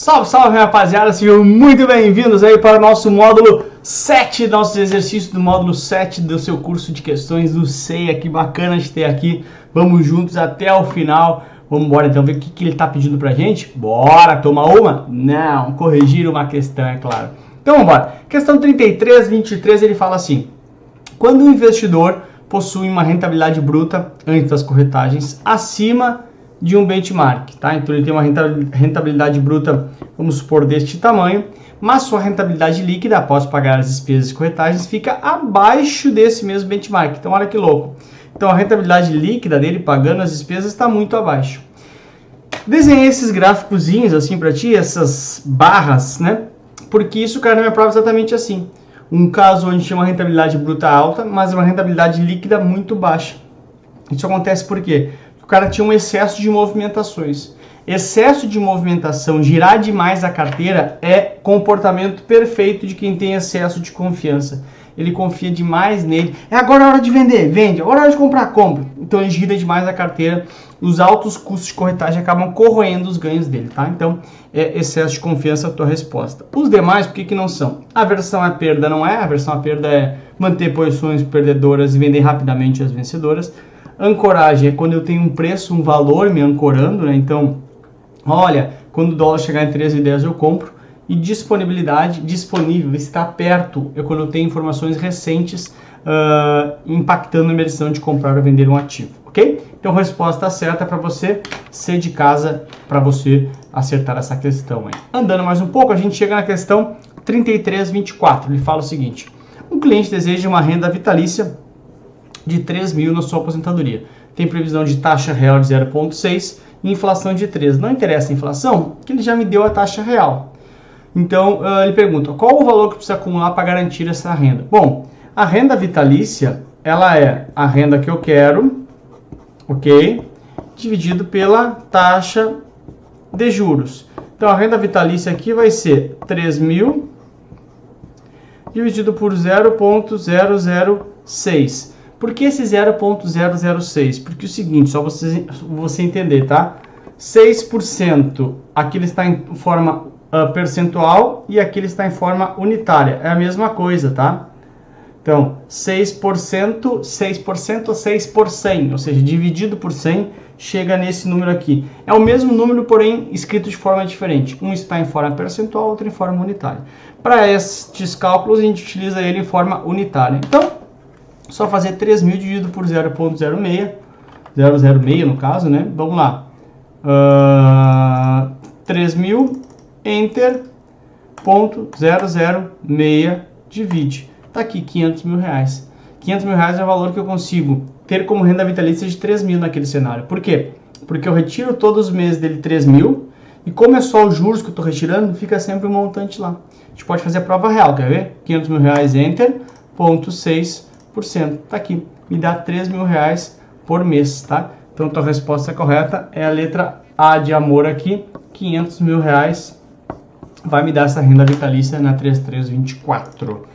Salve, salve, rapaziada, sejam muito bem-vindos aí para o nosso módulo 7, nossos exercícios do módulo 7 do seu curso de questões do CEIA. Que bacana de ter aqui, vamos juntos até o final. Vamos embora então ver o que ele está pedindo pra gente. Bora tomar uma? Não, corrigir uma questão, é claro. Então vamos embora. Questão 33, 23, ele fala assim: quando um investidor possui uma rentabilidade bruta antes das corretagens acima de um benchmark, tá? Então ele tem uma rentabilidade bruta, vamos supor, deste tamanho, mas sua rentabilidade líquida após pagar as despesas e corretagens fica abaixo desse mesmo benchmark. Então olha que louco. Então a rentabilidade líquida dele pagando as despesas está muito abaixo. Desenhei esses gráficozinhos assim para ti, essas barras, né? Porque isso cai na minha prova exatamente assim. Um caso onde tinha uma rentabilidade bruta alta, mas uma rentabilidade líquida muito baixa. Isso acontece por quê? O cara tinha um excesso de movimentações. Excesso de movimentação, girar demais a carteira, é comportamento perfeito de quem tem excesso de confiança. Ele confia demais nele. É agora a hora de vender, vende. Agora é hora de comprar, compra. Então ele gira demais a carteira. Os altos custos de corretagem acabam corroendo os ganhos dele, tá? Então é excesso de confiança a tua resposta. Os demais, por que não são? Aversão à perda não é. Aversão à perda é manter posições perdedoras e vender rapidamente as vencedoras. Ancoragem é quando eu tenho um preço, um valor me ancorando, né? Então, olha, quando o dólar chegar em 13,10 eu compro. E disponibilidade, disponível, está perto, é quando eu tenho informações recentes impactando a minha decisão de comprar ou vender um ativo, ok? Então, a resposta certa para você ser de casa, para você acertar essa questão aí. Andando mais um pouco, a gente chega na questão 33, 24. Ele fala o seguinte: um cliente deseja uma renda vitalícia de 3 mil na sua aposentadoria. Tem previsão de taxa real de 0,6 e inflação de 3. Não interessa a inflação, que ele já me deu a taxa real. Então, ele pergunta, qual o valor que precisa acumular para garantir essa renda? Bom, a renda vitalícia, ela é a renda que eu quero, ok? Dividido pela taxa de juros. Então, a renda vitalícia aqui vai ser 3 mil dividido por 0,006. Por que esse 0,006? Porque é o seguinte, só você entender, tá? 6%, aqui ele está em forma percentual e aqui ele está em forma unitária. É a mesma coisa, tá? Então, 6%, 6% ou 6 por 100, ou seja, dividido por 100, chega nesse número aqui. É o mesmo número, porém, escrito de forma diferente. Um está em forma percentual, outro em forma unitária. Para estes cálculos, a gente utiliza ele em forma unitária. Então, só fazer 3 mil dividido por 0,06, 006 no caso, né? Vamos lá. 3 mil, enter, ponto 006, divide. Tá aqui, 500 mil reais. 500 mil reais é o valor que eu consigo ter como renda vitalícia de 3 mil naquele cenário. Por quê? Porque eu retiro todos os meses dele 3 mil, e como é só os juros que eu estou retirando, fica sempre um montante lá. A gente pode fazer a prova real, quer ver? 500 mil reais, enter, ponto 6%. Tá aqui, me dá 3 mil reais por mês, tá? Então, tua resposta correta é a letra A de amor aqui, 500 mil reais. Vai me dar essa renda vitalícia na 3324.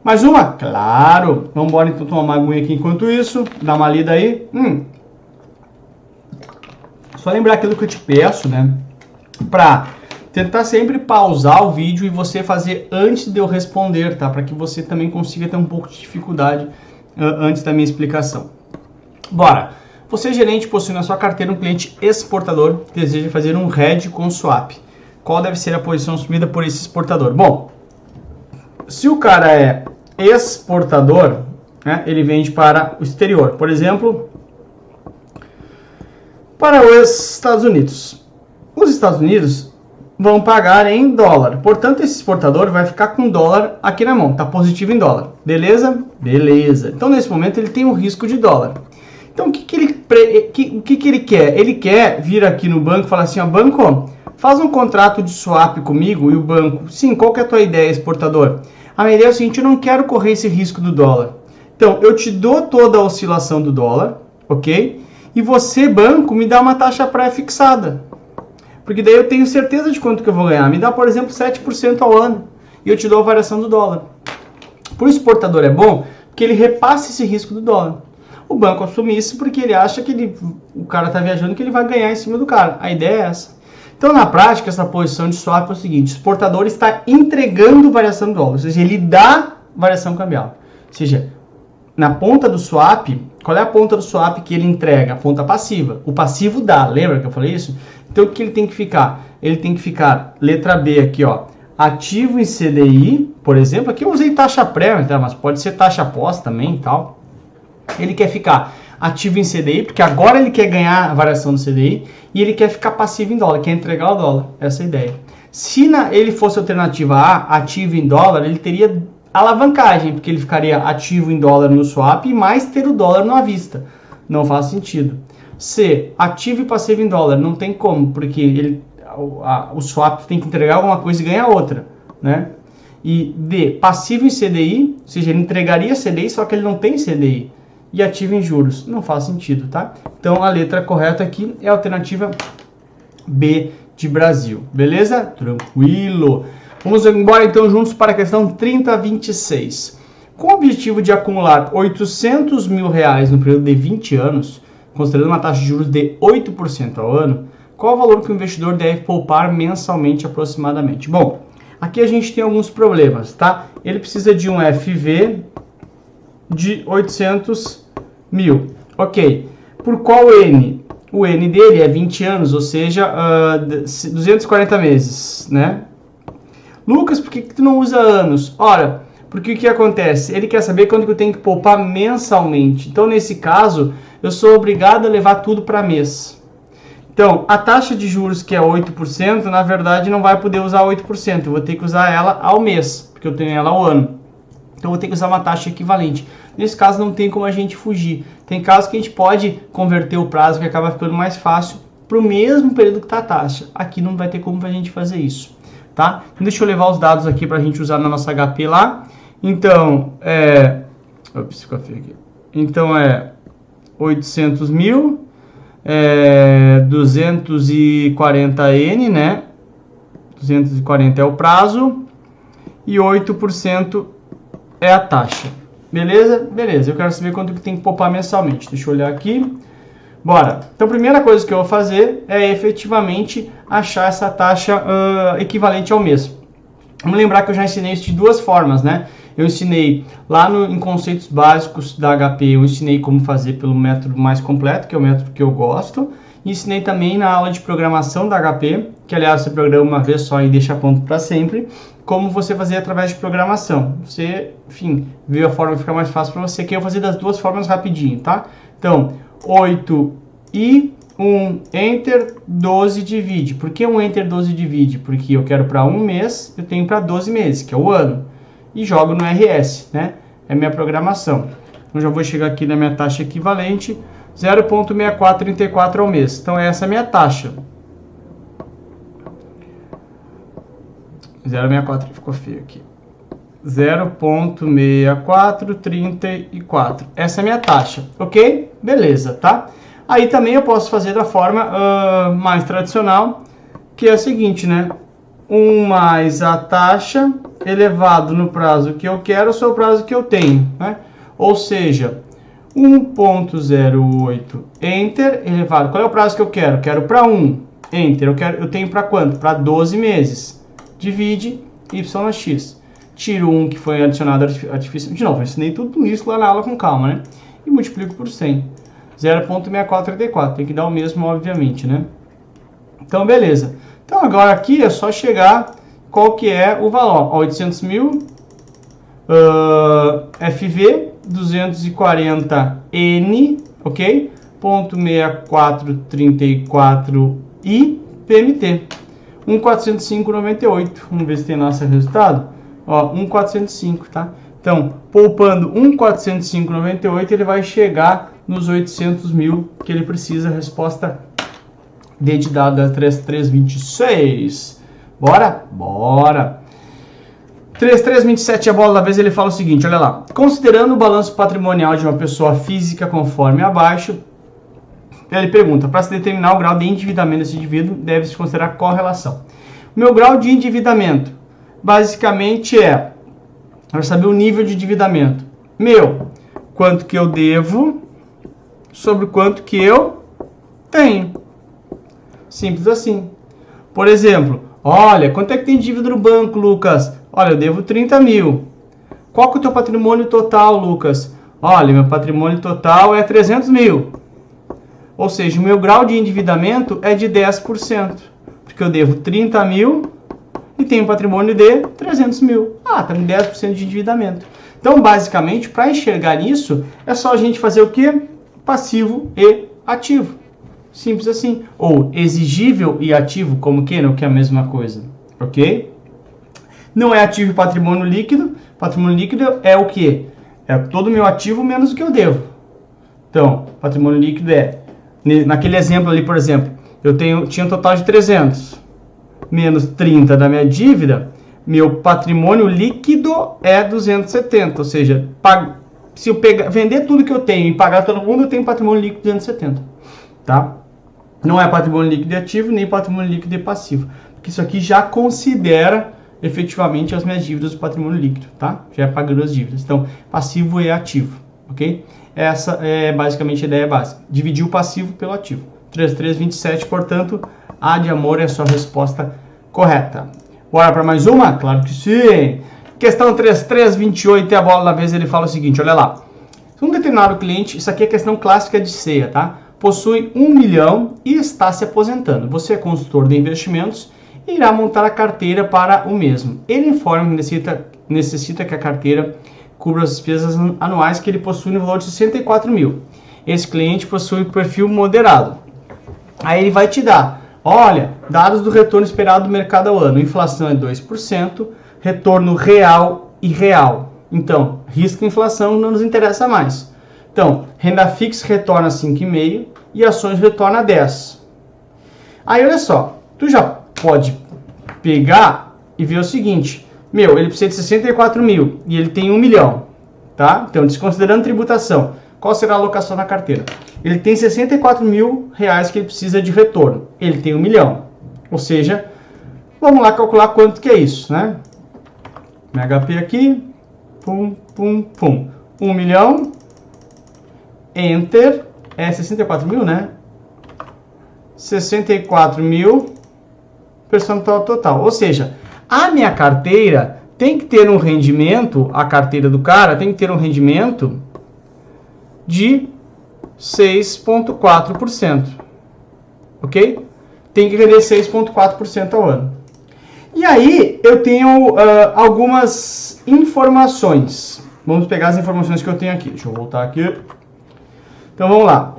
Mais uma? Claro! Vamos embora então tomar uma aguinha aqui enquanto isso. Dá uma lida aí. Só lembrar aquilo que eu te peço, né? Pra tentar sempre pausar o vídeo e você fazer antes de eu responder, tá? Para que você também consiga ter um pouco de dificuldade antes da minha explicação. Bora! Você, gerente, possui na sua carteira um cliente exportador que deseja fazer um hedge com swap. Qual deve ser a posição assumida por esse exportador? Bom, se o cara é exportador, né, ele vende para o exterior. Por exemplo, para os Estados Unidos. Os Estados Unidos vão pagar em dólar. Portanto, esse exportador vai ficar com dólar aqui na mão. Está positivo em dólar. Beleza? Beleza. Então, nesse momento, ele tem um risco de dólar. Então, o que ele quer? Ele quer vir aqui no banco e falar assim, ó, banco, faz um contrato de swap comigo. E o banco, sim, qual que é a tua ideia, exportador? A minha ideia é o seguinte, eu não quero correr esse risco do dólar. Então, eu te dou toda a oscilação do dólar, ok? E você, banco, me dá uma taxa pré-fixada. Porque daí eu tenho certeza de quanto que eu vou ganhar. Me dá, por exemplo, 7% ao ano. E eu te dou a variação do dólar. Para o exportador é bom, porque ele repassa esse risco do dólar. O banco assume isso porque ele acha que o cara está viajando, que ele vai ganhar em cima do cara. A ideia é essa. Então, na prática, essa posição de swap é o seguinte: o exportador está entregando variação do dólar, ou seja, ele dá variação cambial. Ou seja, na ponta do swap, qual é a ponta do swap que ele entrega? A ponta passiva. O passivo dá, lembra que eu falei isso? Então, o que ele tem que ficar? Ele tem que ficar, letra B aqui, ó, ativo em CDI, por exemplo. Aqui eu usei taxa pré, tá? Mas pode ser taxa pós também e tal. Ele quer ficar ativo em CDI, porque agora ele quer ganhar a variação do CDI, e ele quer ficar passivo em dólar, quer entregar o dólar. Essa é a ideia. Se ele fosse a alternativa A, ativo em dólar, ele teria alavancagem, porque ele ficaria ativo em dólar no swap e mais ter o dólar à vista. Não faz sentido. C, ativo e passivo em dólar, não tem como, porque o swap tem que entregar alguma coisa e ganhar outra, né? E D, passivo em CDI, ou seja, ele entregaria CDI, só que ele não tem CDI. E ativo em juros, não faz sentido, tá? Então, a letra correta aqui é a alternativa B de Brasil, beleza? Tranquilo. Vamos embora então juntos para a questão 3026. Com o objetivo de acumular R$800 mil no período de 20 anos, considerando uma taxa de juros de 8% ao ano, qual o valor que o investidor deve poupar mensalmente aproximadamente? Bom, aqui a gente tem alguns problemas, tá? Ele precisa de um FV de 800 mil. Ok. Por qual N? O N dele é 20 anos, ou seja, 240 meses, né? Lucas, por que tu não usa anos? Ora, porque o que acontece? Ele quer saber quanto que eu tenho que poupar mensalmente. Então, nesse caso, eu sou obrigado a levar tudo para mês. Então, a taxa de juros, que é 8%, na verdade, não vai poder usar 8%. Eu vou ter que usar ela ao mês, porque eu tenho ela ao ano. Então, eu vou ter que usar uma taxa equivalente. Nesse caso, não tem como a gente fugir. Tem casos que a gente pode converter o prazo, que acaba ficando mais fácil, para o mesmo período que está a taxa. Aqui não vai ter como a gente fazer isso. Tá? Então, deixa eu levar os dados aqui para a gente usar na nossa HP lá. Então, ops, ficou feio aqui. Então, 800 mil, 240N, né? 240 é o prazo e 8% é a taxa. Beleza? Beleza. Eu quero saber quanto que tem que poupar mensalmente. Deixa eu olhar aqui. Bora. Então, a primeira coisa que eu vou fazer é efetivamente achar essa taxa equivalente ao mês. Vamos lembrar que eu já ensinei isso de duas formas, né? Eu ensinei lá em conceitos básicos da HP, eu ensinei como fazer pelo método mais completo, que é o método que eu gosto. E ensinei também na aula de programação da HP, que aliás você programa uma vez só e deixa pronto para sempre, como você fazer através de programação. Você, enfim, viu a forma que fica mais fácil para você, que eu vou fazer das duas formas rapidinho, tá? Então, 8 e 1 Enter, 12 divide. Por que 1 Enter, 12 divide? Porque eu quero para um mês, eu tenho para 12 meses, que é o ano. E jogo no RS, né? É minha programação. Então, já vou chegar aqui na minha taxa equivalente, 0,6434 ao mês. Então, essa é a minha taxa. 0,64, ficou feio aqui. 0,6434. Essa é a minha taxa, ok? Beleza, tá? Aí também eu posso fazer da forma mais tradicional, que é a seguinte, né? 1 mais a taxa elevado no prazo que eu quero, ou o prazo que eu tenho, né? Ou seja, 1,08 Enter elevado. Qual é o prazo que eu quero? Quero para 1. Enter. Eu tenho para quanto? Para 12 meses. Divide y na x. Tiro 1 que foi adicionado artificial. De novo, eu ensinei tudo isso lá na aula com calma, né? E multiplico por 100. 0,6434. Tem que dar o mesmo, obviamente, né? Então, beleza. Então, agora aqui é só chegar qual que é o valor. 800 mil, FV, 240N, ok? 0,6434 e PMT. 1.405,98. Vamos ver se tem nosso resultado. Ó, 1.405, tá? Então, poupando 1.405,98, ele vai chegar nos 800 mil que ele precisa. Resposta D de dado da 3326. Bora? Bora! 3327, a bola da vez, ele fala o seguinte, olha lá. Considerando o balanço patrimonial de uma pessoa física conforme abaixo, ele pergunta, para se determinar o grau de endividamento desse indivíduo, deve-se considerar correlação. O meu grau de endividamento, basicamente para saber o nível de endividamento. Quanto que eu devo sobre quanto que eu tenho. Simples assim. Por exemplo, olha, quanto é que tem dívida no banco, Lucas? Olha, eu devo 30 mil. Qual que é o teu patrimônio total, Lucas? Olha, meu patrimônio total é 300 mil. Ou seja, o meu grau de endividamento é de 10%. Porque eu devo 30 mil e tenho um patrimônio de 300 mil. Ah, está em 10% de endividamento. Então, basicamente, para enxergar isso, é só a gente fazer o quê? Passivo e ativo. Simples assim. Ou exigível e ativo, como que não, que é a mesma coisa. Ok? Não é ativo e patrimônio líquido. Patrimônio líquido é o quê? É todo o meu ativo menos o que eu devo. Então, patrimônio líquido é, naquele exemplo ali, por exemplo, tinha um total de 300, menos 30 da minha dívida, meu patrimônio líquido é 270, ou seja, se eu vender tudo que eu tenho e pagar todo mundo, eu tenho patrimônio líquido de 270, tá? Não é patrimônio líquido de ativo, nem patrimônio líquido de passivo, porque isso aqui já considera efetivamente as minhas dívidas do patrimônio líquido, tá? Já é pagando as dívidas. Então, passivo e ativo, ok? Essa é basicamente a ideia básica. Dividir o passivo pelo ativo. 3327, portanto, A de amor é a sua resposta correta. Bora para mais uma? Claro que sim! Questão 3328, é a bola da vez, ele fala o seguinte, olha lá. Um determinado cliente, isso aqui é questão clássica de ceia, tá? Possui 1 milhão e está se aposentando. Você é consultor de investimentos e irá montar a carteira para o mesmo. Ele informa que necessita que a carteira cubra as despesas anuais que ele possui no valor de 64 mil. Esse cliente possui perfil moderado. Aí ele vai te dar, olha, dados do retorno esperado do mercado ao ano. Inflação é 2%, retorno real e real. Então, risco de inflação não nos interessa mais. Então, renda fixa retorna 5,5% e ações retorna 10%. Aí, olha só, tu já pode pegar e ver o seguinte, ele precisa de 64 mil e ele tem 1 milhão, tá? Então, desconsiderando tributação, qual será a alocação na carteira? Ele tem 64 mil reais que ele precisa de retorno, ele tem 1 milhão, ou seja, vamos lá calcular quanto que é isso, né? HP aqui, pum, pum, pum, 1 milhão, enter, é 64 mil, né? 64 mil, percentual total. Ou seja, a minha carteira tem que ter um rendimento, a carteira do cara tem que ter um rendimento de 6,4%. Ok? Tem que render 6,4% ao ano. E aí, eu tenho algumas informações. Vamos pegar as informações que eu tenho aqui. Deixa eu voltar aqui. Então, vamos lá.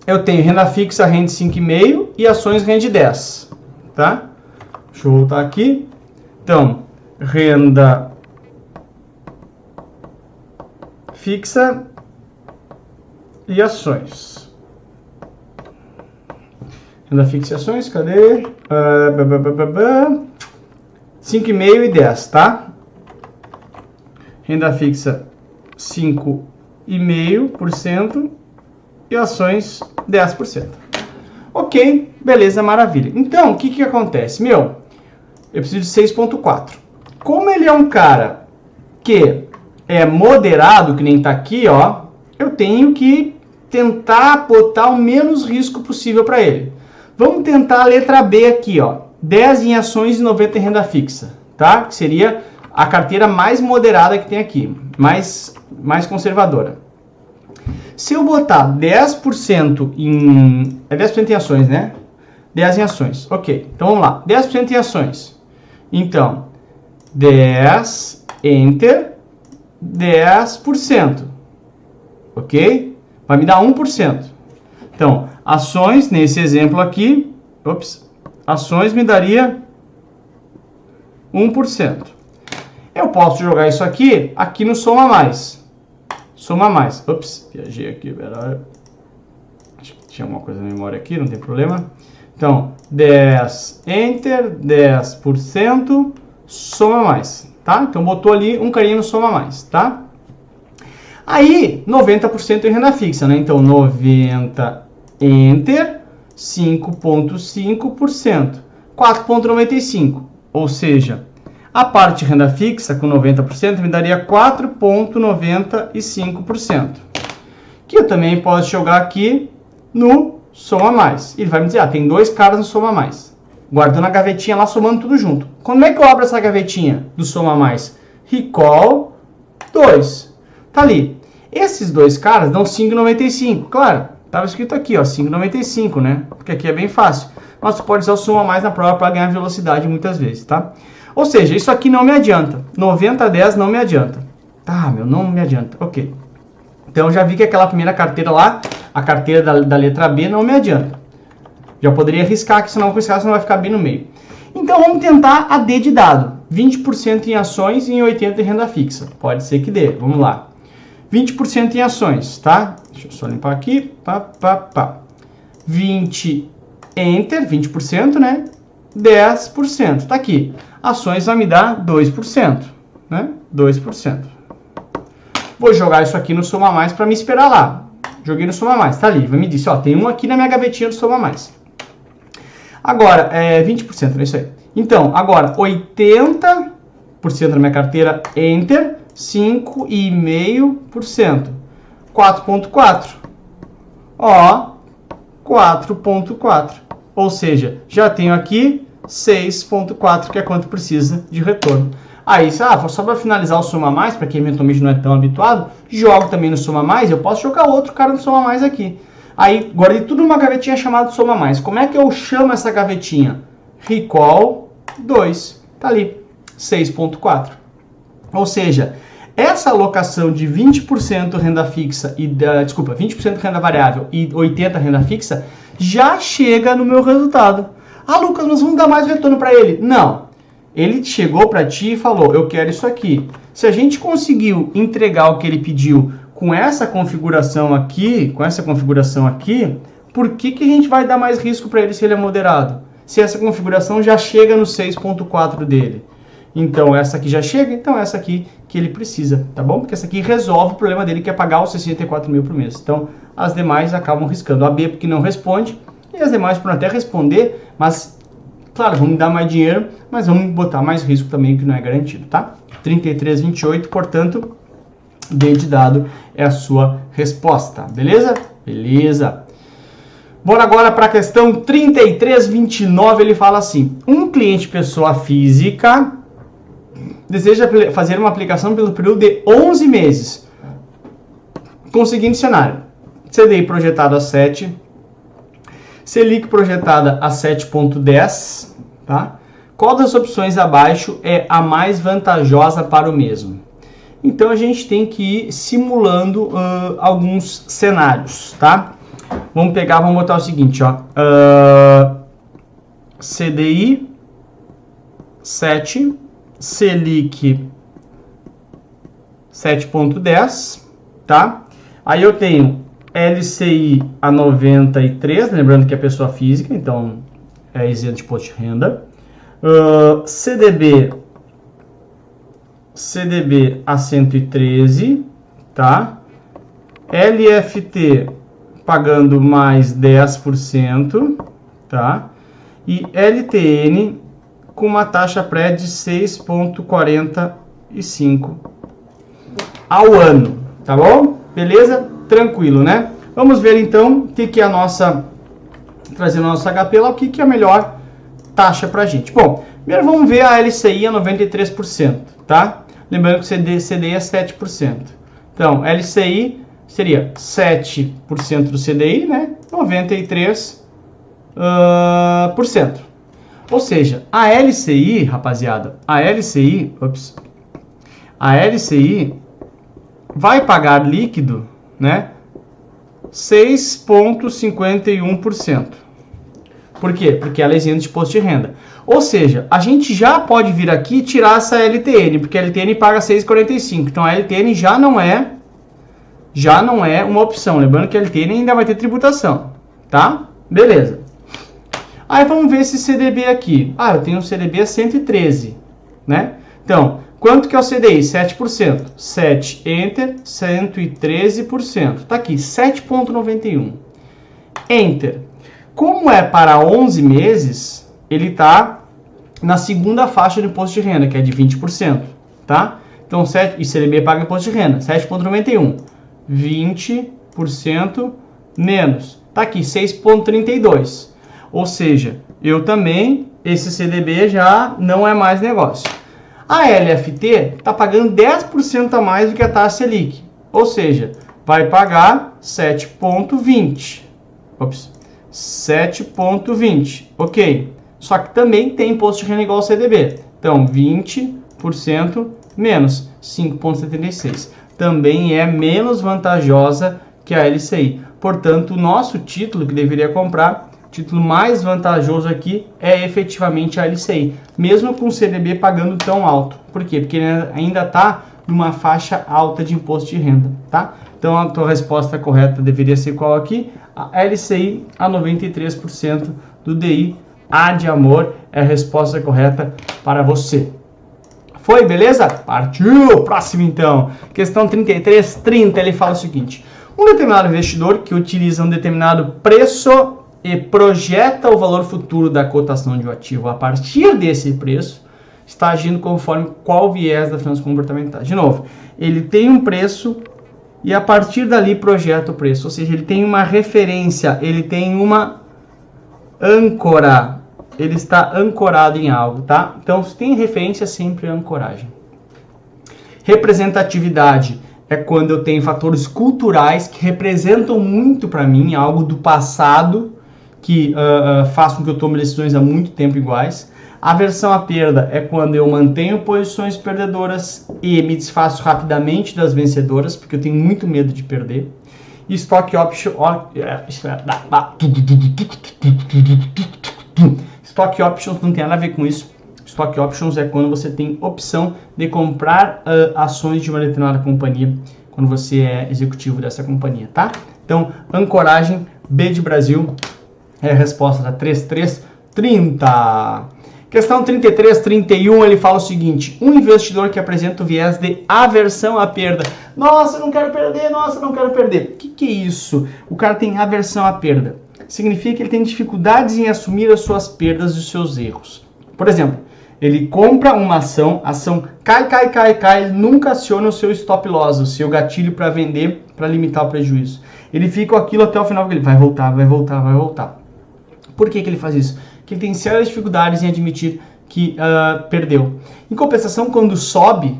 Eu tenho renda fixa, rende 5,5% e ações rende 10%. Tá? Deixa eu voltar aqui. Então, renda fixa e ações. Renda fixa e ações, cadê? 5,5% e 10%, tá? Renda fixa 5,5% e ações 10%. Ok, beleza, maravilha. Então, o que acontece? Eu preciso de 6,4. Como ele é um cara que é moderado, que nem tá aqui, ó, eu tenho que tentar botar o menos risco possível para ele. Vamos tentar a letra B aqui, ó. 10 em ações e 90 em renda fixa, tá? Que seria a carteira mais moderada que tem aqui, mais conservadora. Se eu botar 10% em... É 10% em ações, né? 10 em ações. Ok, então vamos lá. 10% em ações. Então, 10, enter, 10%. Ok? Vai me dar 1%. Então, ações, nesse exemplo aqui, ações me daria 1%. Eu posso jogar isso aqui no soma mais. Soma mais. Viajei aqui, pera. Acho que tinha alguma coisa na memória aqui, não tem problema. Então, 10, enter, 10%, soma mais, tá? Então, botou ali um carinha no soma mais, tá? Aí, 90% em renda fixa, né? Então, 90, enter, 5,5%, 4,95%. Ou seja, a parte de renda fixa com 90% me daria 4,95%. Que eu também posso jogar aqui no soma mais. Ele vai me dizer, tem dois caras no soma mais. guardou na gavetinha lá, somando tudo junto. Como é que eu abro essa gavetinha do Soma Mais? Recall 2. Tá ali. Esses dois caras dão 5,95. Claro, estava escrito aqui, ó, 5,95, né? Porque aqui é bem fácil. Mas tu pode usar o Soma Mais na prova para ganhar velocidade muitas vezes, tá? Ou seja, isso aqui não me adianta. 90 a 10 não me adianta. Tá, não me adianta. Ok. Então, já vi que aquela primeira carteira lá, a carteira da letra B, não me adianta. Já poderia arriscar aqui, se não arriscar, senão vai ficar bem no meio. Então, vamos tentar a D de dado. 20% em ações e em 80% em renda fixa. Pode ser que dê. Vamos lá. 20% em ações, tá? Deixa eu só limpar aqui. 20, Enter, 20%, né? 10%. Tá aqui. Ações vai me dar 2%, né? 2%. Vou jogar isso aqui no Soma Mais para me esperar lá. Joguei no Soma Mais, tá ali. Vai me dizer, ó, tem um aqui na minha gavetinha do Soma Mais. Agora, 20%, é isso aí. Então, agora, 80% na minha carteira, Enter, 5,5%. 4,4%. Ó, 4,4%. Ou seja, já tenho aqui 6,4%, que é quanto precisa de retorno. Aí, só para finalizar o Soma Mais, para quem eventualmente não é tão habituado, jogo também no Soma Mais, eu posso jogar outro cara no Soma Mais aqui. Aí, guardei tudo numa gavetinha chamada Soma Mais. Como é que eu chamo essa gavetinha? Recall 2. Tá ali, 6,4. Ou seja, essa alocação de 20% renda fixa e 20% renda variável e 80% renda fixa já chega no meu resultado. Ah, Lucas, nós vamos dar mais retorno para ele? Não. Ele chegou para ti e falou, eu quero isso aqui. Se a gente conseguiu entregar o que ele pediu com essa configuração aqui, por que a gente vai dar mais risco para ele se ele é moderado? Se essa configuração já chega no 6,4 dele. Então, essa aqui já chega, então essa aqui que ele precisa, tá bom? Porque essa aqui resolve o problema dele, que é pagar os 64 mil por mês. Então, as demais acabam riscando. A B porque não responde, e as demais por até responder, mas, claro, vamos dar mais dinheiro, mas vamos botar mais risco também, que não é garantido, tá? 33,28, portanto, D de dado é a sua resposta, beleza? Beleza. Bora agora para a questão 33,29, ele fala assim, um cliente pessoa física deseja fazer uma aplicação pelo período de 11 meses, com o seguinte cenário, CDI projetado a 7, Selic projetada a 7,10, tá? Qual das opções abaixo é a mais vantajosa para o mesmo? Então, a gente tem que ir simulando alguns cenários, tá? Vamos botar o seguinte, ó. CDI 7, Selic 7,10, tá? Aí eu tenho LCI a 93, lembrando que é pessoa física, então é isento de imposto de renda. CDB a 113, tá? LFT pagando mais 10%, tá? E LTN com uma taxa pré de 6,45 ao ano, tá bom? Beleza? Tranquilo, né? Vamos ver então o que é a nossa, trazendo a nossa HP lá, o que é a melhor taxa pra gente. Bom, primeiro vamos ver a LCI a 93%, tá? Lembrando que o CDI é 7%. Então, LCI seria 7% do CDI, né? 93%. Ou seja, a LCI, rapaziada, a LCI vai pagar líquido, né? 6,51%. Por quê? Porque ela é isenta de imposto de renda. Ou seja, a gente já pode vir aqui e tirar essa LTN, porque a LTN paga 6,45. Então a LTN já não é uma opção. Lembrando que a LTN ainda vai ter tributação, tá? Beleza. Aí vamos ver esse CDB aqui. Ah, eu tenho um CDB a 113, né? Então, quanto que é o CDI? 7%. 7, Enter, 113%. Tá aqui, 7,91. Enter. Como é para 11 meses, ele está na segunda faixa do imposto de renda, que é de 20%, tá? Então, 7, e CDB paga imposto de renda, 7,91. 20% menos. Tá aqui, 6,32. Ou seja, eu também esse CDB já não é mais negócio. A LFT está pagando 10% a mais do que a taxa Selic, ou seja, vai pagar 7,20. Ops, 7,20, ok. Só que também tem imposto de renda igual ao CDB. Então, 20% menos 5,76. Também é menos vantajosa que a LCI. Portanto, o nosso título que deveria comprar, o título mais vantajoso aqui é efetivamente a LCI. Mesmo com o CDB pagando tão alto. Por quê? Porque ele ainda está numa faixa alta de imposto de renda, tá? Então, a tua resposta correta deveria ser qual aqui? A LCI a 93% do DI. A de amor é a resposta correta para você. Foi, beleza? Partiu! Próximo então. Questão 3330, ele fala o seguinte. Um determinado investidor que utiliza um determinado preço e projeta o valor futuro da cotação de um ativo a partir desse preço, está agindo conforme qual viés da finança comportamental. De novo, ele tem um preço e a partir dali projeta o preço. Ou seja, ele tem uma referência, ele tem uma âncora, ele está ancorado em algo, tá? Então, se tem referência, sempre é ancoragem. Representatividade é quando eu tenho fatores culturais que representam muito para mim, algo do passado, que faz com que eu tome decisões há muito tempo iguais. Aversão à perda é quando eu mantenho posições perdedoras e me desfaço rapidamente das vencedoras, porque eu tenho muito medo de perder. E Stock Options não tem nada a ver com isso. Stock Options é quando você tem opção de comprar ações de uma determinada companhia, quando você é executivo dessa companhia, tá? Então, ancoragem, B de Brasil, é a resposta da 3330. Questão 3331, ele fala o seguinte. Um investidor que apresenta o viés de aversão à perda. Nossa, não quero perder, nossa, não quero perder. O que é isso? O cara tem aversão à perda. Significa que ele tem dificuldades em assumir as suas perdas e os seus erros. Por exemplo, ele compra uma ação, a ação cai, ele nunca aciona o seu stop loss, o seu gatilho para vender, para limitar o prejuízo. Ele fica com aquilo até o final, porque ele vai voltar. Por que ele faz isso? Porque ele tem sérias dificuldades em admitir que perdeu. Em compensação, quando sobe,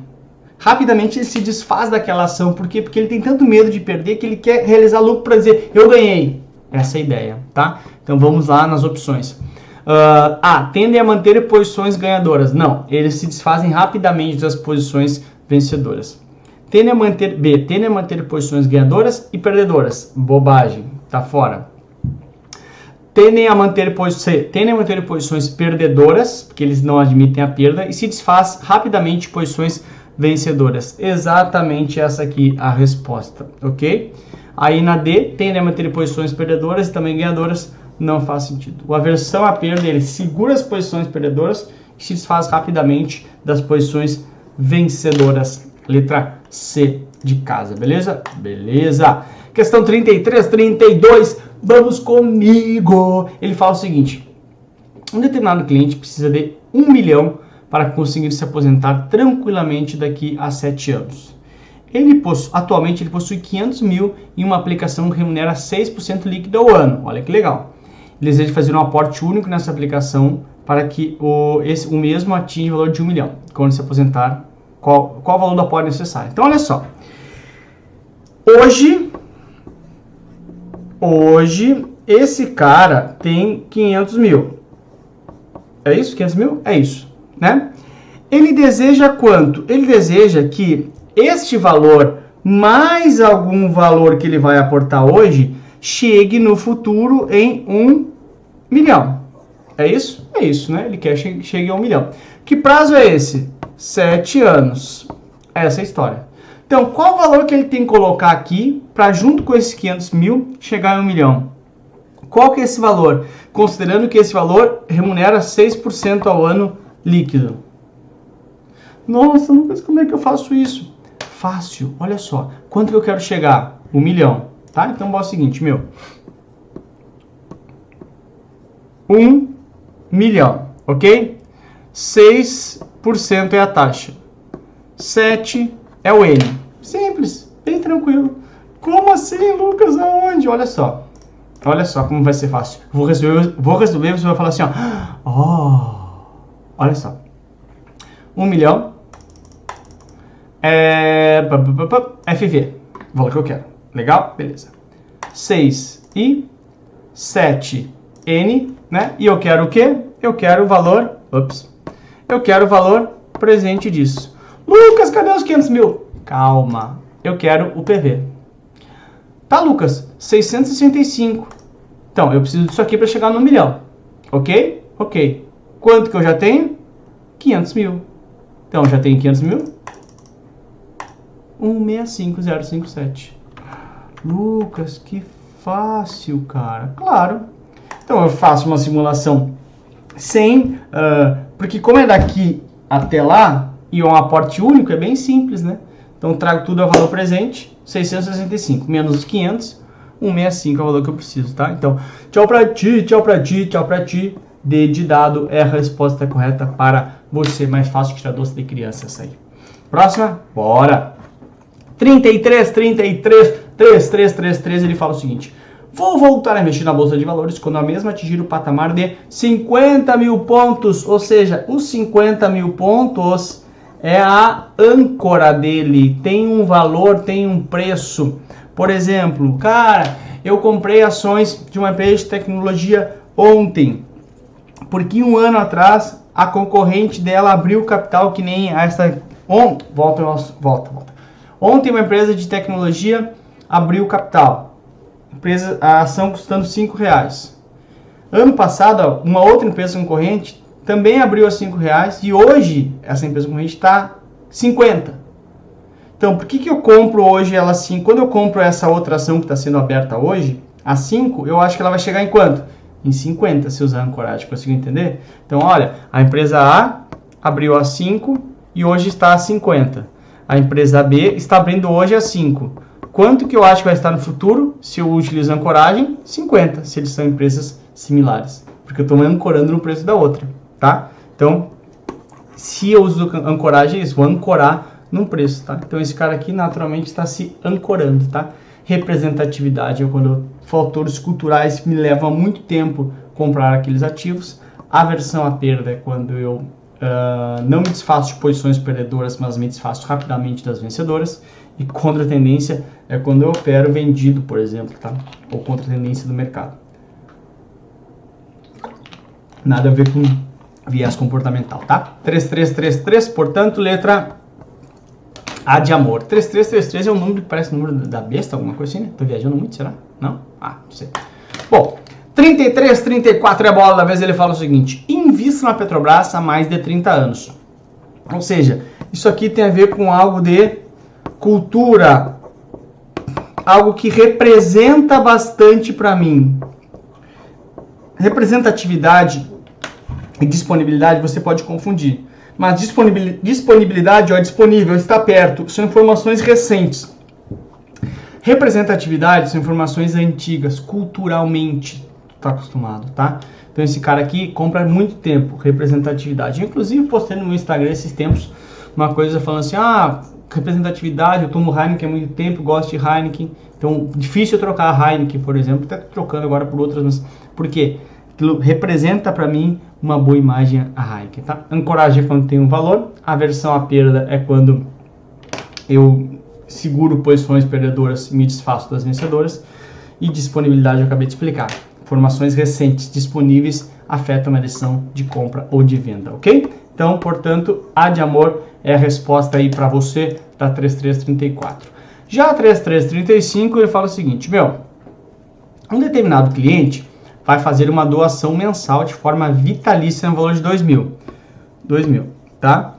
rapidamente ele se desfaz daquela ação. Por quê? Porque ele tem tanto medo de perder que ele quer realizar lucro para dizer, eu ganhei. Essa é a ideia, tá? Então vamos lá nas opções. A. Tendem a manter posições ganhadoras. Não, eles se desfazem rapidamente das posições vencedoras. Tendem a manter, B. Tendem a manter posições ganhadoras e perdedoras. Bobagem, tá fora. Tendem a manter posições perdedoras, porque eles não admitem a perda, e se desfaz rapidamente posições vencedoras. Exatamente essa aqui a resposta, ok? Aí na D, tendem a manter posições perdedoras e também ganhadoras, não faz sentido. O aversão à perda, ele segura as posições perdedoras e se desfaz rapidamente das posições vencedoras. Letra C de casa, beleza? Beleza. Questão 33, 32, vamos comigo. Ele fala o seguinte. Um determinado cliente precisa de 1 milhão para conseguir se aposentar tranquilamente daqui a 7 anos. Atualmente ele possui 500 mil em uma aplicação que remunera 6% líquido ao ano. Olha que legal. Ele deseja fazer um aporte único nessa aplicação para que o mesmo atinja o valor de 1 milhão. Quando se aposentar, qual o valor do aporte necessário? Então, olha só. Hoje, esse cara tem 500 mil. É isso? 500 mil? É isso, né? Ele deseja quanto? Ele deseja que este valor, mais algum valor que ele vai aportar hoje, chegue no futuro em 1 milhão. É isso? É isso, né? Ele quer que chegue a 1 milhão. Que prazo é esse? 7 anos. Essa é a história. Então, qual o valor que ele tem que colocar aqui para, junto com esses 500 mil, chegar em 1 milhão? Qual que é esse valor? Considerando que esse valor remunera 6% ao ano líquido. Nossa, Lucas, como é que eu faço isso? Fácil, olha só. Quanto que eu quero chegar? 1 milhão, tá? Então, bota o seguinte, 1 milhão, ok? 6% é a taxa. 7 é o N. Simples, bem tranquilo. Como assim, Lucas? Aonde? Olha só. Olha só como vai ser fácil. Vou resolver, você vai falar assim, ó. Olha só. 1 milhão. FV. O valor que eu quero. Legal? Beleza. 6 e 7N, né? E eu quero o quê? Eu quero o valor... Eu quero o valor presente disso. Lucas, cadê os 500 mil? Calma. Eu quero o PV. Tá, Lucas? 665. Então, eu preciso disso aqui para chegar no 1 milhão. Ok? Ok. Quanto que eu já tenho? 500 mil. Então, já tenho 500 mil? 165057. Lucas, que fácil, cara. Claro. Então, eu faço uma simulação sem... porque como é daqui até lá, e é um aporte único, é bem simples, né? Então, trago tudo ao valor presente, 665, menos os 500, 165 é o valor que eu preciso, tá? Então, tchau pra ti, tchau pra ti, tchau pra ti. D de dado é a resposta correta para você. Mais fácil tirar doce de criança essa aí. Próxima, bora! 33, ele fala o seguinte: vou voltar a investir na Bolsa de Valores quando a mesma atingir o patamar de 50 mil pontos. Ou seja, os 50 mil pontos é a âncora dele. Tem um valor, tem um preço. Por exemplo, cara, eu comprei ações de uma empresa de tecnologia ontem, porque um ano atrás a concorrente dela abriu capital que nem essa... Volta. Ontem uma empresa de tecnologia abriu capital. A ação custando R$5. Ano passado, uma outra empresa concorrente também abriu a R$5 e hoje essa empresa concorrente está 50. Então, por que eu compro hoje ela assim? Quando eu compro essa outra ação que está sendo aberta hoje, a 5, eu acho que ela vai chegar em quanto? Em 50, se usar a ancoragem. Conseguiu entender? Então, olha, a empresa A abriu a 5 e hoje está a 50. A empresa B está abrindo hoje a 5. Quanto que eu acho que vai estar no futuro se eu utilizo a ancoragem? 50, se eles são empresas similares. Porque eu estou ancorando no preço da outra, tá? Então, se eu uso ancoragem, eu vou ancorar no preço, tá? Então, esse cara aqui naturalmente está se ancorando, tá? Representatividade é quando fatores culturais me levam há muito tempo comprar aqueles ativos. Aversão à perda é quando eu não me desfaço de posições perdedoras, mas me desfaço rapidamente das vencedoras. E contra-tendência é quando eu opero vendido, por exemplo, tá? Ou contra-tendência do mercado. Nada a ver com viés comportamental, tá? 3333, portanto, letra A de amor. 3333 é um número que parece o número da besta, alguma coisa assim, né? Tô viajando muito, será? Não? Ah, não sei. Bom, 3334 é a bola da vez, ele fala o seguinte: invista na Petrobras há mais de 30 anos. Ou seja, isso aqui tem a ver com algo de cultura, algo que representa bastante para mim. Representatividade e disponibilidade você pode confundir. Mas disponibilidade, ó, disponível, está perto, são informações recentes. Representatividade são informações antigas, culturalmente, tá acostumado, tá? Então esse cara aqui compra há muito tempo, representatividade. Eu, inclusive, postei no meu Instagram esses tempos uma coisa falando assim: representatividade, eu tomo Heineken há muito tempo, gosto de Heineken, então difícil eu trocar a Heineken, por exemplo, tá trocando agora por outras, mas por quê? Aquilo representa para mim uma boa imagem a Heineken, tá? Ancoragem é quando tem um valor, aversão à perda é quando eu seguro posições perdedoras e me desfaço das vencedoras, e disponibilidade eu acabei de explicar. Informações recentes disponíveis afetam uma decisão de compra ou de venda, ok? Então, portanto, A de amor é a resposta aí para você da 3334. Já a 3335 ele fala o seguinte: um determinado cliente vai fazer uma doação mensal de forma vitalícia no valor de 2.000, tá?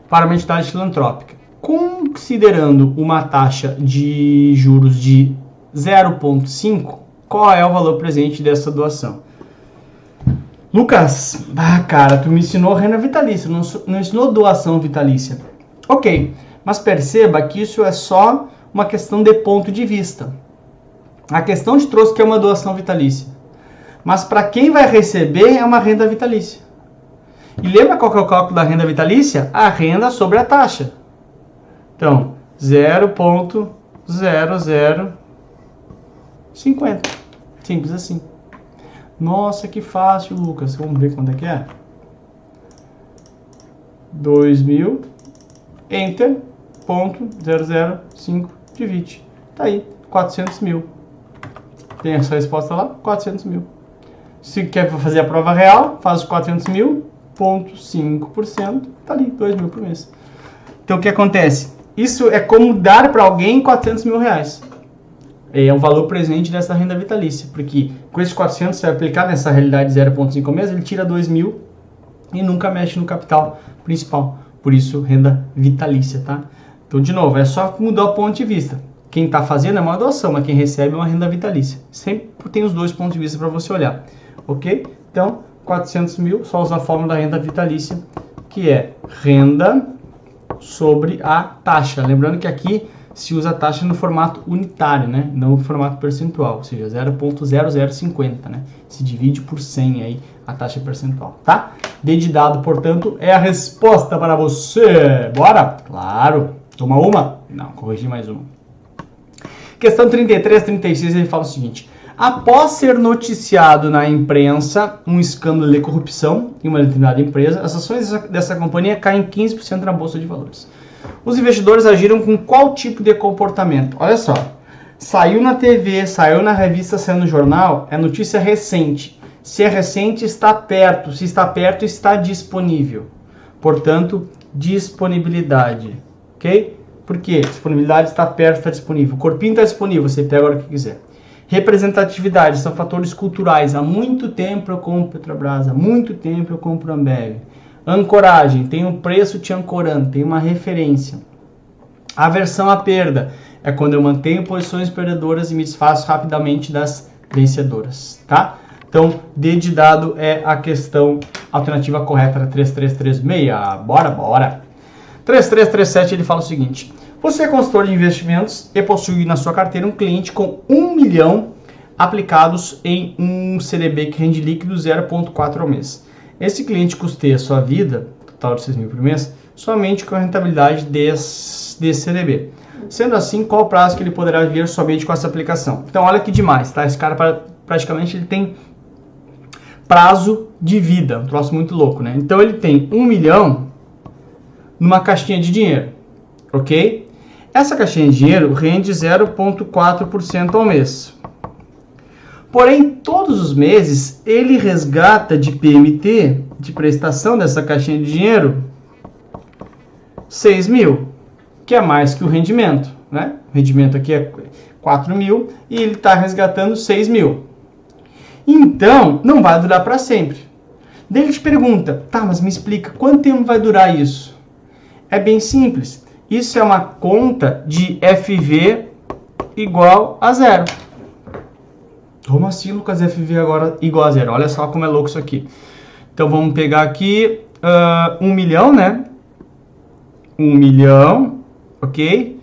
Para uma entidade filantrópica. Considerando uma taxa de juros de 0,5, qual é o valor presente dessa doação? Lucas, cara, tu me ensinou renda vitalícia, não ensinou doação vitalícia. Ok, mas perceba que isso é só uma questão de ponto de vista. A questão te trouxe que é uma doação vitalícia. Mas para quem vai receber é uma renda vitalícia. E lembra qual que é o cálculo da renda vitalícia? A renda sobre a taxa. Então, 0,0050. Simples assim. Nossa, que fácil, Lucas. Vamos ver quanto é que é? 2.000, enter, ponto, 005, divide. Tá aí, 400 mil. Tem essa resposta lá, 400 mil. Se quer fazer a prova real, faz os 400 mil, 0,5%, tá ali, 2 mil por mês. Então, o que acontece? Isso é como dar para alguém 400 mil reais. É o valor presente dessa renda vitalícia, porque com esses 400, se aplicar nessa realidade 0,5 mês, ele tira 2 mil e nunca mexe no capital principal. Por isso, renda vitalícia, tá? Então, de novo, é só mudar o ponto de vista. Quem está fazendo é uma doação, mas quem recebe é uma renda vitalícia. Sempre tem os dois pontos de vista para você olhar, ok? Então, 400 mil, só usar a fórmula da renda vitalícia, que é renda sobre a taxa. Lembrando que aqui se usa a taxa no formato unitário, né? Não no formato percentual, ou seja, 0,0050, né? Se divide por 100 aí a taxa percentual, tá? D de dado, portanto, é a resposta para você. Bora? Claro. Toma uma? Não, corrigi mais uma. Questão 33, 36, ele fala o seguinte: após ser noticiado na imprensa um escândalo de corrupção em uma determinada empresa, as ações dessa companhia caem 15% na bolsa de valores. Os investidores agiram com qual tipo de comportamento? Olha só, saiu na TV, saiu na revista, saiu no jornal, é notícia recente. Se é recente, está perto. Se está perto, está disponível. Portanto, disponibilidade. Ok? Por quê? Disponibilidade, está perto, está disponível. O corpinho está disponível, você pega a hora que quiser. Representatividade, são fatores culturais. Há muito tempo eu compro Petrobras, há muito tempo eu compro Ambev. Ancoragem, tem um preço te ancorando, tem uma referência. Aversão à perda, é quando eu mantenho posições perdedoras e me desfaço rapidamente das vencedoras, tá? Então, D de dado é a questão alternativa correta da 3336. Bora! 3337, ele fala o seguinte: você é consultor de investimentos e possui na sua carteira um cliente com 1 milhão aplicados em um CDB que rende líquido 0,4 ao mês. Esse cliente custeia sua vida, total de 6 mil por mês, somente com a rentabilidade desse CDB. Sendo assim, qual o prazo que ele poderá viver somente com essa aplicação? Então, olha que demais, tá? Esse cara praticamente ele tem prazo de vida, um troço muito louco, né? Então, ele tem 1 milhão numa caixinha de dinheiro, ok? Essa caixinha de dinheiro rende 0,4% ao mês. Porém, todos os meses, ele resgata de PMT, de prestação dessa caixinha de dinheiro, 6 mil, que é mais que o rendimento, né? O rendimento aqui é 4 mil e ele está resgatando 6 mil. Então, não vai durar para sempre. Daí ele te pergunta, tá, mas me explica, quanto tempo vai durar isso? É bem simples. Isso é uma conta de FV igual a zero. Como assim, Lucas? FV agora igual a zero. Olha só como é louco isso aqui. Então, vamos pegar aqui 1 milhão, né? 1 milhão, ok?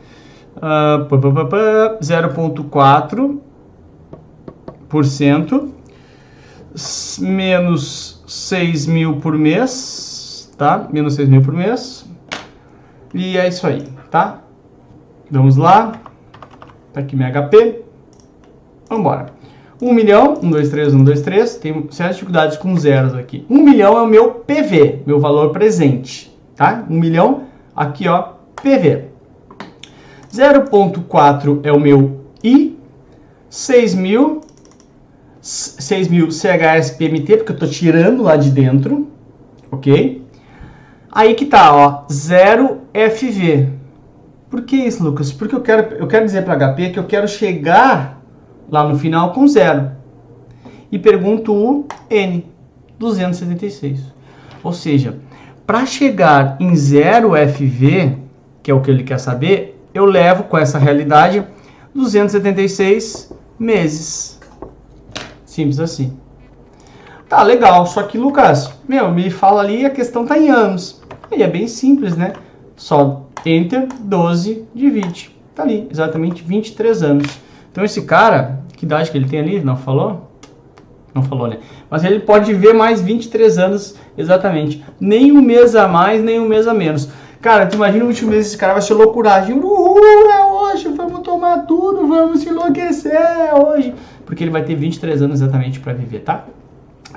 0,4% menos 6 mil por mês, tá? Menos 6 mil por mês. E é isso aí, tá? Vamos lá. Tá aqui meu HP. Vamos embora. 1 milhão, 1, 2, 3, 1, 2, 3. Tem certas dificuldades com zeros aqui. 1 milhão é o meu PV, meu valor presente, tá? 1 milhão, aqui ó, PV. 0,4 é o meu I. 6 mil CHS PMT, porque eu tô tirando lá de dentro, ok? Aí que tá, ó, 0 FV. Por que isso, Lucas? Porque eu quero dizer para HP que eu quero chegar lá no final com 0. E pergunto o N, 276. Ou seja, para chegar em 0 FV, que é o que ele quer saber, eu levo com essa realidade 276 meses. Simples assim. Tá, legal. Só que, Lucas, me fala ali, a questão tá em anos. Aí é bem simples, né? Só Enter, 12, divide. Tá ali, exatamente 23 anos. Então esse cara, que idade que ele tem ali? Não falou? Não falou, né? Mas ele pode viver mais 23 anos, exatamente. Nem um mês a mais, nem um mês a menos. Cara, tu imagina o último mês esse cara vai ser loucuragem. Uhul, é hoje, vamos tomar tudo, vamos se enlouquecer, é hoje. Porque ele vai ter 23 anos exatamente para viver, tá?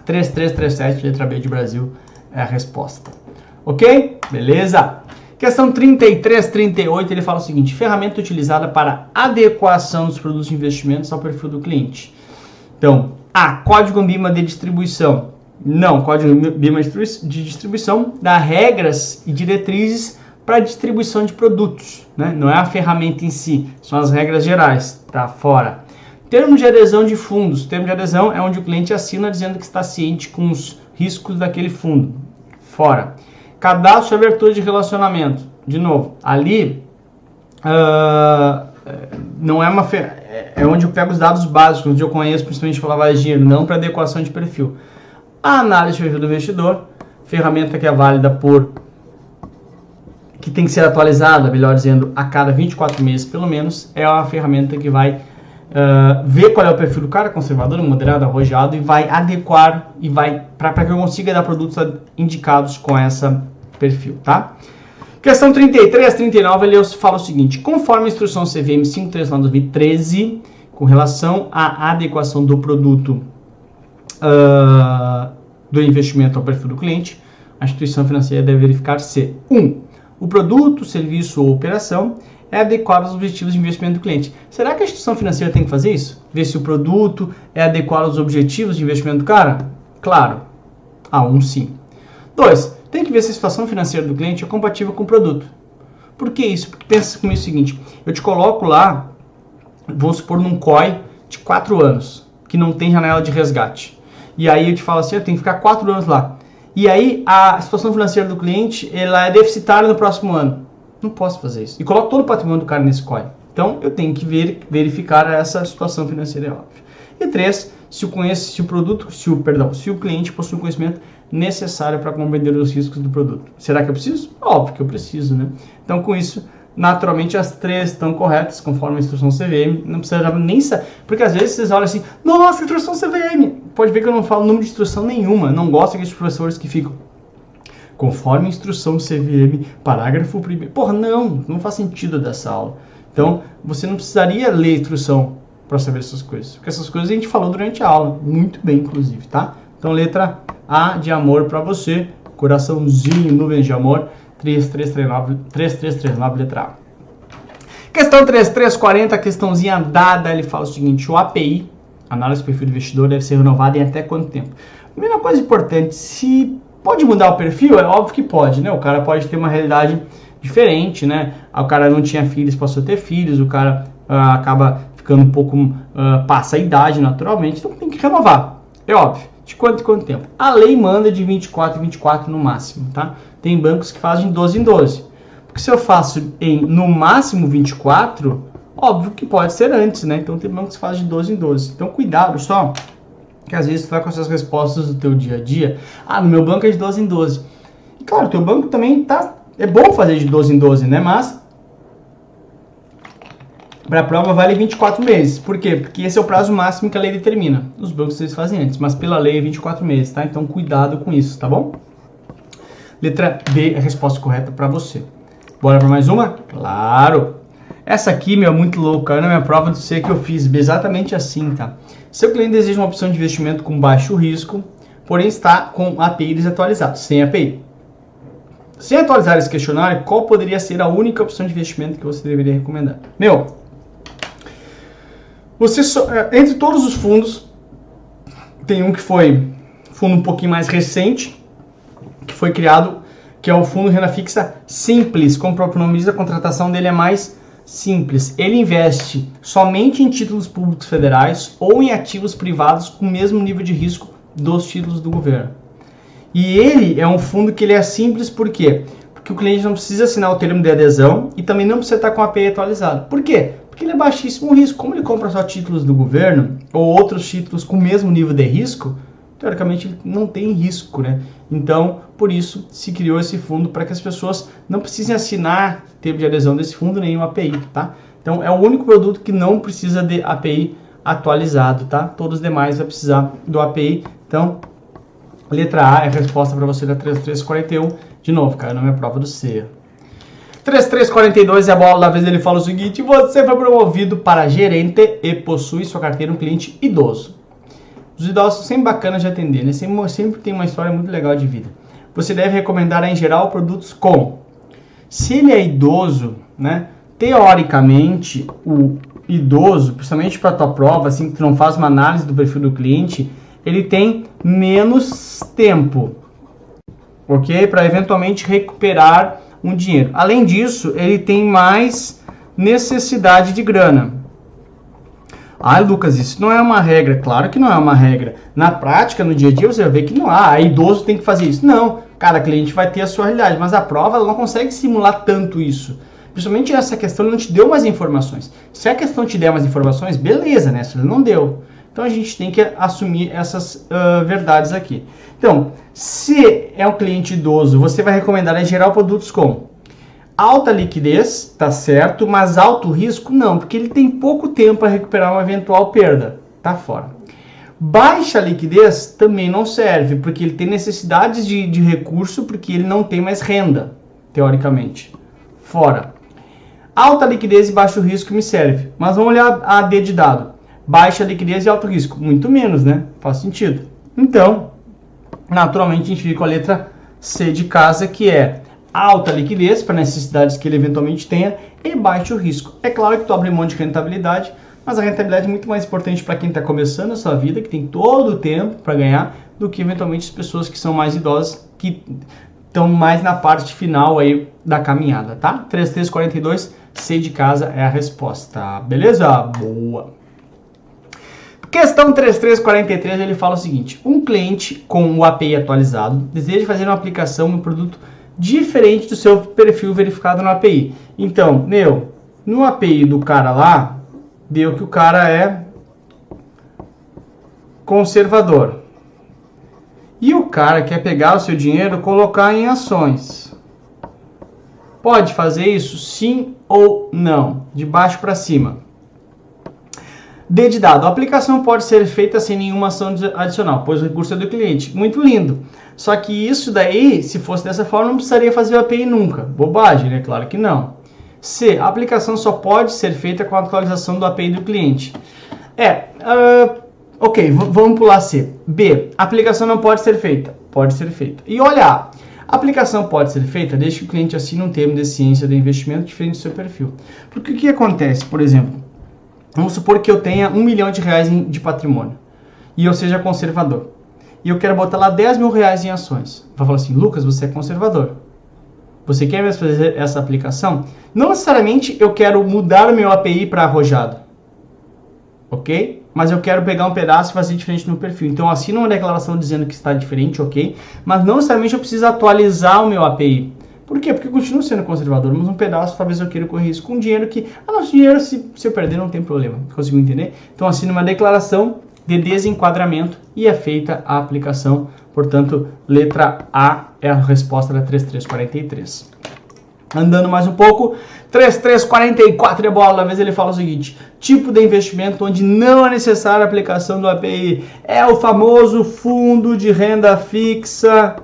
3337, letra B de Brasil, é a resposta. Ok? Beleza? Questão 33, 38, ele fala o seguinte: ferramenta utilizada para adequação dos produtos de investimentos ao perfil do cliente. Então, A, código BIMA de distribuição. Não, código BIMA de distribuição dá regras e diretrizes para a distribuição de produtos, né? Não é a ferramenta em si, são as regras gerais, tá fora. Termo de adesão de fundos. Termo de adesão é onde o cliente assina dizendo que está ciente com os riscos daquele fundo, fora. Cadastro e abertura de relacionamento. De novo, ali não é uma é onde eu pego os dados básicos, onde eu conheço principalmente para lavagem de dinheiro, não para adequação de perfil. A análise de perfil do investidor, ferramenta que é válida que tem que ser atualizada, melhor dizendo, a cada 24 meses pelo menos, é uma ferramenta que vai ver qual é o perfil do cara, conservador, moderado, arrojado, e vai adequar e vai para que eu consiga dar produtos indicados com essa perfil, tá? Questão 33, 39, ele fala o seguinte: conforme a instrução CVM 539/2013, com relação à adequação do produto do investimento ao perfil do cliente, a instituição financeira deve verificar se 1. O produto, serviço ou operação é adequado aos objetivos de investimento do cliente. Será que a instituição financeira tem que fazer isso? Ver se o produto é adequado aos objetivos de investimento do cara? Claro. A1, sim. 2. Tem que ver se a situação financeira do cliente é compatível com o produto. Por que isso? Porque pensa comigo o seguinte: eu te coloco lá, vamos supor, num COI de 4 anos, que não tem janela de resgate. E aí eu te falo assim, eu tenho que ficar 4 anos lá. E aí a situação financeira do cliente, ela é deficitária no próximo ano. Não posso fazer isso. E coloco todo o patrimônio do cara nesse COI. Então eu tenho que verificar essa situação financeira, é óbvio. E 3, se o cliente possui o conhecimento necessário para compreender os riscos do produto. Será que eu preciso? Óbvio que eu preciso, né? Então, com isso, naturalmente, as 3 estão corretas, conforme a instrução CVM. Não precisa nem saber. Porque às vezes vocês olham assim, nossa, instrução CVM. Pode ver que eu não falo número de instrução nenhuma. Não gosto daqueles professores que ficam, conforme a instrução CVM, parágrafo 1º. Porra, não faz sentido dessa aula. Então, você não precisaria ler a instrução para saber essas coisas. Porque essas coisas a gente falou durante a aula. Muito bem, inclusive, tá? Então, letra A de amor para você. Coraçãozinho, nuvens de amor. 3339, letra A. Questão 3340, questãozinha dada. Ele fala o seguinte: o API, análise do perfil do investidor, deve ser renovado em até quanto tempo? Primeira coisa importante, se pode mudar o perfil, é óbvio que pode, né? O cara pode ter uma realidade diferente, né? O cara não tinha filhos, passou a ter filhos, o cara acaba ficando um pouco, passa a idade naturalmente, então tem que renovar, é óbvio. De quanto em quanto tempo? A lei manda de 24 em 24 no máximo, tá? Tem bancos que fazem de 12 em 12. Porque se eu faço no máximo 24, óbvio que pode ser antes, né? Então tem bancos que fazem de 12 em 12. Então cuidado só, que às vezes tu vai com essas respostas do teu dia a dia. Ah, no meu banco é de 12 em 12. E claro, teu banco também é bom fazer de 12 em 12, né? Mas para a prova vale 24 meses. Por quê? Porque esse é o prazo máximo que a lei determina. Os bancos vocês fazem antes, mas pela lei é 24 meses, tá? Então cuidado com isso, tá bom? Letra B é a resposta correta para você. Bora para mais uma? Claro! Essa aqui, meu, é muito louca. Na minha prova do C que eu fiz exatamente assim, tá? Seu cliente deseja uma opção de investimento com baixo risco, porém está com API desatualizado, sem API. Sem atualizar esse questionário, qual poderia ser a única opção de investimento que você deveria recomendar? Meu, entre todos os fundos, tem um que foi fundo um pouquinho mais recente, que foi criado, que é o fundo renda fixa simples. Como o próprio nome diz, a contratação dele é mais simples. Ele investe somente em títulos públicos federais ou em ativos privados com o mesmo nível de risco dos títulos do governo. E ele é um fundo que ele é simples, por quê? Porque o cliente não precisa assinar o termo de adesão e também não precisa estar com a API atualizado. Por quê? Porque ele é baixíssimo risco. Como ele compra só títulos do governo ou outros títulos com o mesmo nível de risco, teoricamente ele não tem risco, né? Então, por isso se criou esse fundo para que as pessoas não precisem assinar termo de adesão desse fundo nem uma API, tá? Então, é o único produto que não precisa de API atualizado, tá? Todos os demais vai precisar do API. Então, letra A é a resposta para você da 3341. De novo, cara, não é prova do C. 3342 é a bola da vez. Ele fala o seguinte: você foi promovido para gerente e possui sua carteira um cliente idoso. Os idosos são sempre bacanas de atender, né? Sempre tem uma história muito legal de vida. você deve recomendar em geral produtos com. Se ele é idoso, né? Teoricamente, o idoso, principalmente para a tua prova, assim que tu não faz uma análise do perfil do cliente, ele tem menos tempo, ok? Para eventualmente recuperar um dinheiro. Além disso, ele tem mais necessidade de grana. Ah, Lucas, isso não é uma regra. Claro que não é uma regra. Na prática, no dia a dia, você vai ver que não há. Idoso tem que fazer isso. Não, cada cliente vai ter a sua realidade, mas a prova ela não consegue simular tanto isso. Principalmente essa questão não te deu mais informações. Se a questão te der mais informações, beleza, né? Se ele não deu. Então a gente tem que assumir essas verdades aqui. Então, se é um cliente idoso, você vai recomendar em geral produtos com alta liquidez, tá certo, mas alto risco não, porque ele tem pouco tempo para recuperar uma eventual perda, tá fora. Baixa liquidez também não serve, porque ele tem necessidades de recurso, porque ele não tem mais renda, teoricamente, fora. Alta liquidez e baixo risco me serve, mas vamos olhar a D de dado. Baixa liquidez e alto risco, muito menos, né? Faz sentido. Então, naturalmente a gente fica com a letra C de casa, que é alta liquidez para necessidades que ele eventualmente tenha e baixo risco. É claro que tu abre mão de rentabilidade, mas a rentabilidade é muito mais importante para quem está começando a sua vida, que tem todo o tempo para ganhar, do que eventualmente as pessoas que são mais idosas, que estão mais na parte final aí da caminhada, tá? 3342, C de casa é a resposta, beleza? Boa! Questão 3343, ele fala o seguinte: um cliente com o API atualizado deseja fazer uma aplicação em um produto diferente do seu perfil verificado no API. Então, no API do cara lá, deu que o cara é conservador. E o cara quer pegar o seu dinheiro e colocar em ações. Pode fazer isso? Sim ou não? De baixo para cima. D de dado. A aplicação pode ser feita sem nenhuma ação adicional, pois o recurso é do cliente. Muito lindo. Só que isso daí, se fosse dessa forma, não precisaria fazer o API nunca. Bobagem, né? Claro que não. C. A aplicação só pode ser feita com a atualização do API do cliente. Ok, vamos pular C. B. A aplicação não pode ser feita. Pode ser feita. E olha A. A aplicação pode ser feita desde que o cliente assine um termo de ciência do investimento diferente do seu perfil. Porque o que acontece, por exemplo? Vamos supor que eu tenha R$1 milhão de patrimônio e eu seja conservador. E eu quero botar lá R$10 mil em ações. Vai falar assim: Lucas, você é conservador. Você quer mesmo fazer essa aplicação? Não necessariamente eu quero mudar o meu API para arrojado. Ok? Mas eu quero pegar um pedaço e fazer diferente no meu perfil. Então eu assino uma declaração dizendo que está diferente, ok? Mas não necessariamente eu preciso atualizar o meu API. Por quê? Porque eu continuo sendo conservador, mas um pedaço talvez eu queira correr isso com dinheiro que... nosso dinheiro, se eu perder, não tem problema. Conseguiu entender? Então assino uma declaração de desenquadramento e é feita a aplicação. Portanto, letra A é a resposta da 3343. Andando mais um pouco, 3344 é bola. Às vezes ele fala o seguinte: tipo de investimento onde não é necessária a aplicação do API. É o famoso fundo de renda fixa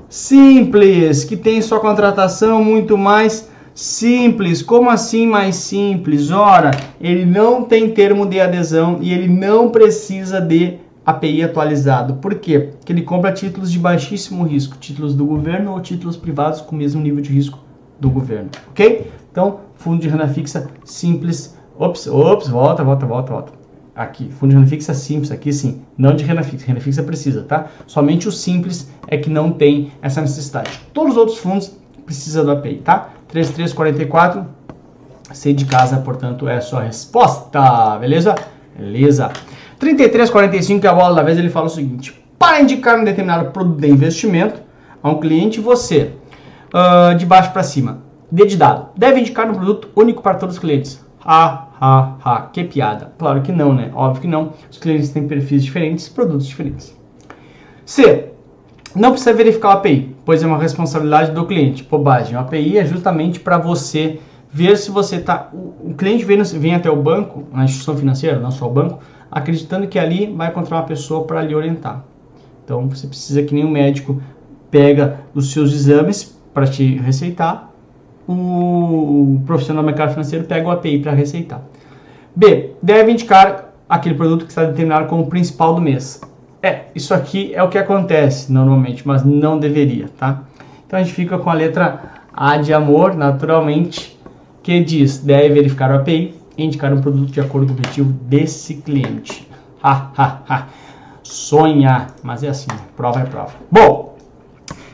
simples, que tem sua contratação muito mais simples. Como assim mais simples? Ora, ele não tem termo de adesão e ele não precisa de API atualizado. Por quê? Porque ele compra títulos de baixíssimo risco, títulos do governo ou títulos privados com o mesmo nível de risco do governo, ok? Então, fundo de renda fixa simples. Volta. Aqui, fundo de renda fixa simples, aqui sim, não de renda fixa precisa, tá? Somente o simples é que não tem essa necessidade. Todos os outros fundos precisam do API, tá? 3344, C de casa, portanto, é a sua resposta, beleza? Beleza. 3345, que é a bola da vez, ele fala o seguinte: para indicar um determinado produto de investimento a um cliente, você, de baixo para cima, D de dado, deve indicar um produto único para todos os clientes. Que piada. Claro que não, né? Óbvio que não. Os clientes têm perfis diferentes, produtos diferentes. C. Não precisa verificar o API, pois é uma responsabilidade do cliente. Bobagem. O API é justamente para você ver se você está... O cliente vem até o banco, na instituição financeira, não só o banco, acreditando que ali vai encontrar uma pessoa para lhe orientar. Então, você precisa que nem o médico pega os seus exames para te receitar, o profissional do mercado financeiro pega o API para receitar. B. Deve indicar aquele produto que está determinado como principal do mês. Isso aqui é o que acontece normalmente, mas não deveria, tá? Então a gente fica com a letra A de amor, naturalmente, que diz: deve verificar o API e indicar um produto de acordo com o objetivo desse cliente. Sonha, mas é assim, prova é prova. Bom,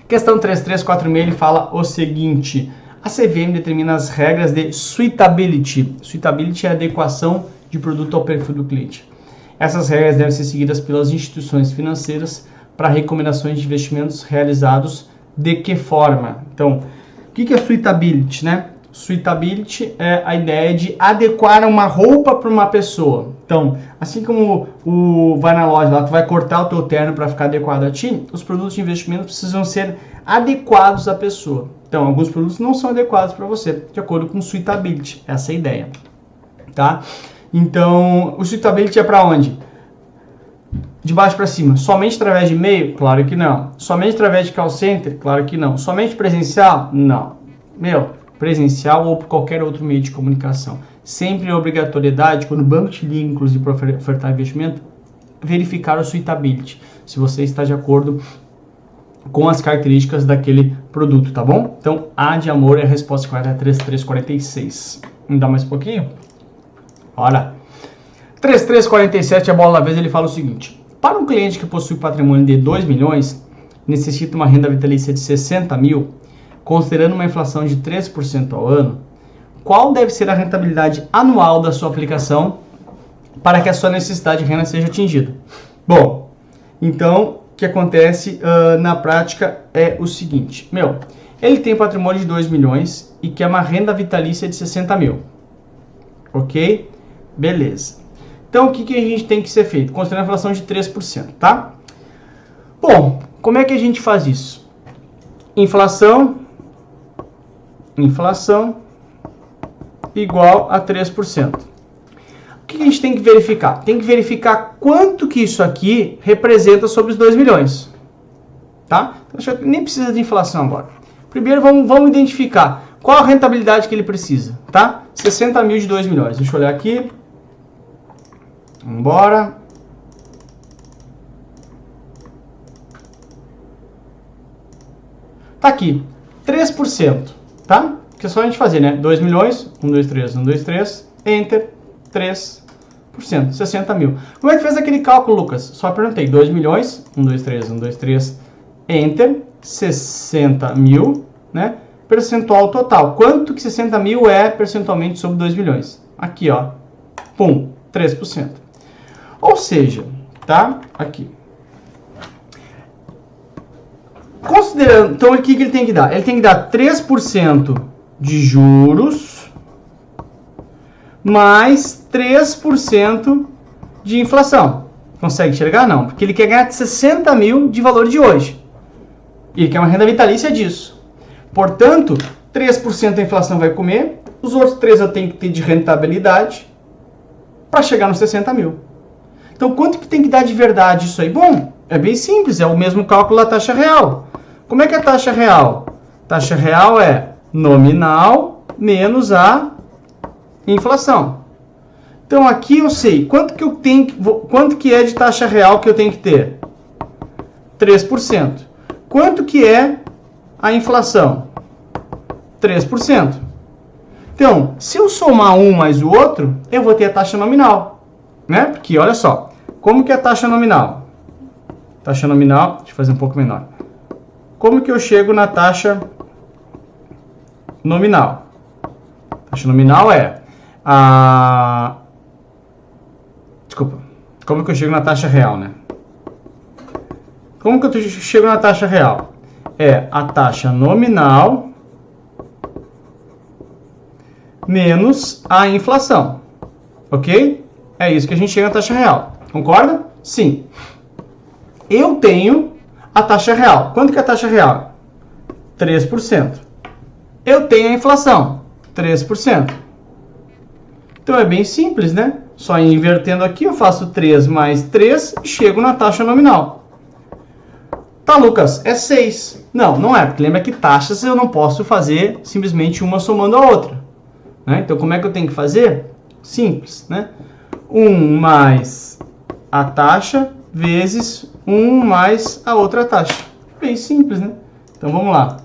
questão 3346, ele fala o seguinte: a CVM determina as regras de suitability. Suitability é a adequação de produto ao perfil do cliente. Essas regras devem ser seguidas pelas instituições financeiras para recomendações de investimentos realizados de que forma? Então, o que é suitability, né? Suitability é a ideia de adequar uma roupa para uma pessoa. Então, assim como vai na loja lá, tu vai cortar o teu terno para ficar adequado a ti, os produtos de investimento precisam ser adequados à pessoa. Então, alguns produtos não são adequados para você, de acordo com suitability. Essa é a ideia, tá? Então, o suitability é para onde? De baixo para cima. Somente através de e-mail? Claro que não. Somente através de call center? Claro que não. Somente presencial? Não. Presencial ou por qualquer outro meio de comunicação. Sempre a obrigatoriedade, quando o banco te liga, inclusive, para ofertar investimento, verificar o suitability, se você está de acordo com as características daquele produto, tá bom? Então, A de amor é a resposta correta, é 3346. Vamos dar mais um pouquinho? Bora! 3347, a bola da vez, ele fala o seguinte: para um cliente que possui patrimônio de 2 milhões, necessita uma renda vitalícia de 60 mil, considerando uma inflação de 3% ao ano, qual deve ser a rentabilidade anual da sua aplicação para que a sua necessidade de renda seja atingida? Bom, então, o que acontece na prática é o seguinte: ele tem patrimônio de 2 milhões e quer uma renda vitalícia de 60 mil. Ok? Beleza. Então, o que a gente tem que ser feito? Considerando a inflação de 3%, tá? Bom, como é que a gente faz isso? Inflação igual a 3%. O que a gente tem que verificar? Tem que verificar quanto que isso aqui representa sobre os 2 milhões. Tá? Então, nem precisa de inflação agora. Primeiro, vamos identificar qual a rentabilidade que ele precisa. Tá? 60 mil de 2 milhões. Deixa eu olhar aqui. Vamos embora. Tá aqui. 3%. Tá? Que é só a gente fazer, né? 2 milhões, 1, 2, 3, 1, 2, 3, Enter, 3%, 60 mil. Como é que fez aquele cálculo, Lucas? Só perguntei, 2 milhões, 1, 2, 3, 1, 2, 3, Enter, 60 mil, né? Percentual total. Quanto que 60 mil é percentualmente sobre 2 milhões? Aqui, ó, pum, 3%. Ou seja, tá? Aqui. Considerando, então, o que ele tem que dar? Ele tem que dar 3% de juros mais 3% de inflação. Consegue enxergar? Não, porque ele quer ganhar 60 mil de valor de hoje. E ele quer uma renda vitalícia disso. Portanto, 3% da inflação vai comer, os outros 3% eu tenho que ter de rentabilidade para chegar nos 60 mil. Então, quanto que tem que dar de verdade isso aí? Bom, é bem simples, é o mesmo cálculo da taxa real. Como é que é a taxa real? Taxa real é nominal menos a inflação. Então, aqui eu sei quanto que é de taxa real que eu tenho que ter? 3%. Quanto que é a inflação? 3%. Então, se eu somar um mais o outro, eu vou ter a taxa nominal, né? Porque, olha só, como que é a taxa nominal? Taxa nominal, deixa eu fazer um pouco menor. Como que eu chego na taxa nominal? Taxa nominal é a... Desculpa. Como que eu chego na taxa real, né? Como que eu chego na taxa real? É a taxa nominal menos a inflação. Ok? É isso que a gente chega na taxa real. Concorda? Sim. Eu tenho a taxa real. Quanto que é a taxa real? 3%. Eu tenho a inflação. 3%. Então é bem simples, né? Só invertendo aqui, eu faço 3 mais 3 e chego na taxa nominal. Tá, Lucas, é 6. Não, não é, porque lembra que taxas eu não posso fazer simplesmente uma somando a outra. Né? Então, como é que eu tenho que fazer? Simples, né? 1 mais a taxa vezes 1 mais a outra taxa. Bem simples, né? Então vamos lá.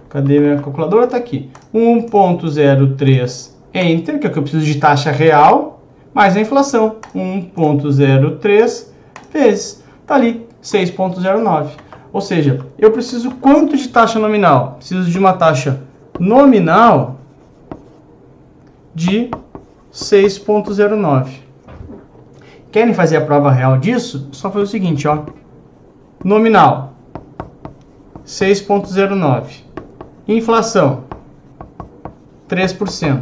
Cadê minha calculadora? Está aqui. 1,03 Enter, que é o que eu preciso de taxa real, mais a inflação. 1,03 vezes, está ali, 6,09. Ou seja, eu preciso quanto de taxa nominal? Preciso de uma taxa nominal de 6,09. Querem fazer a prova real disso? Só fazer o seguinte, ó. Nominal, 6,09. Inflação, 3%.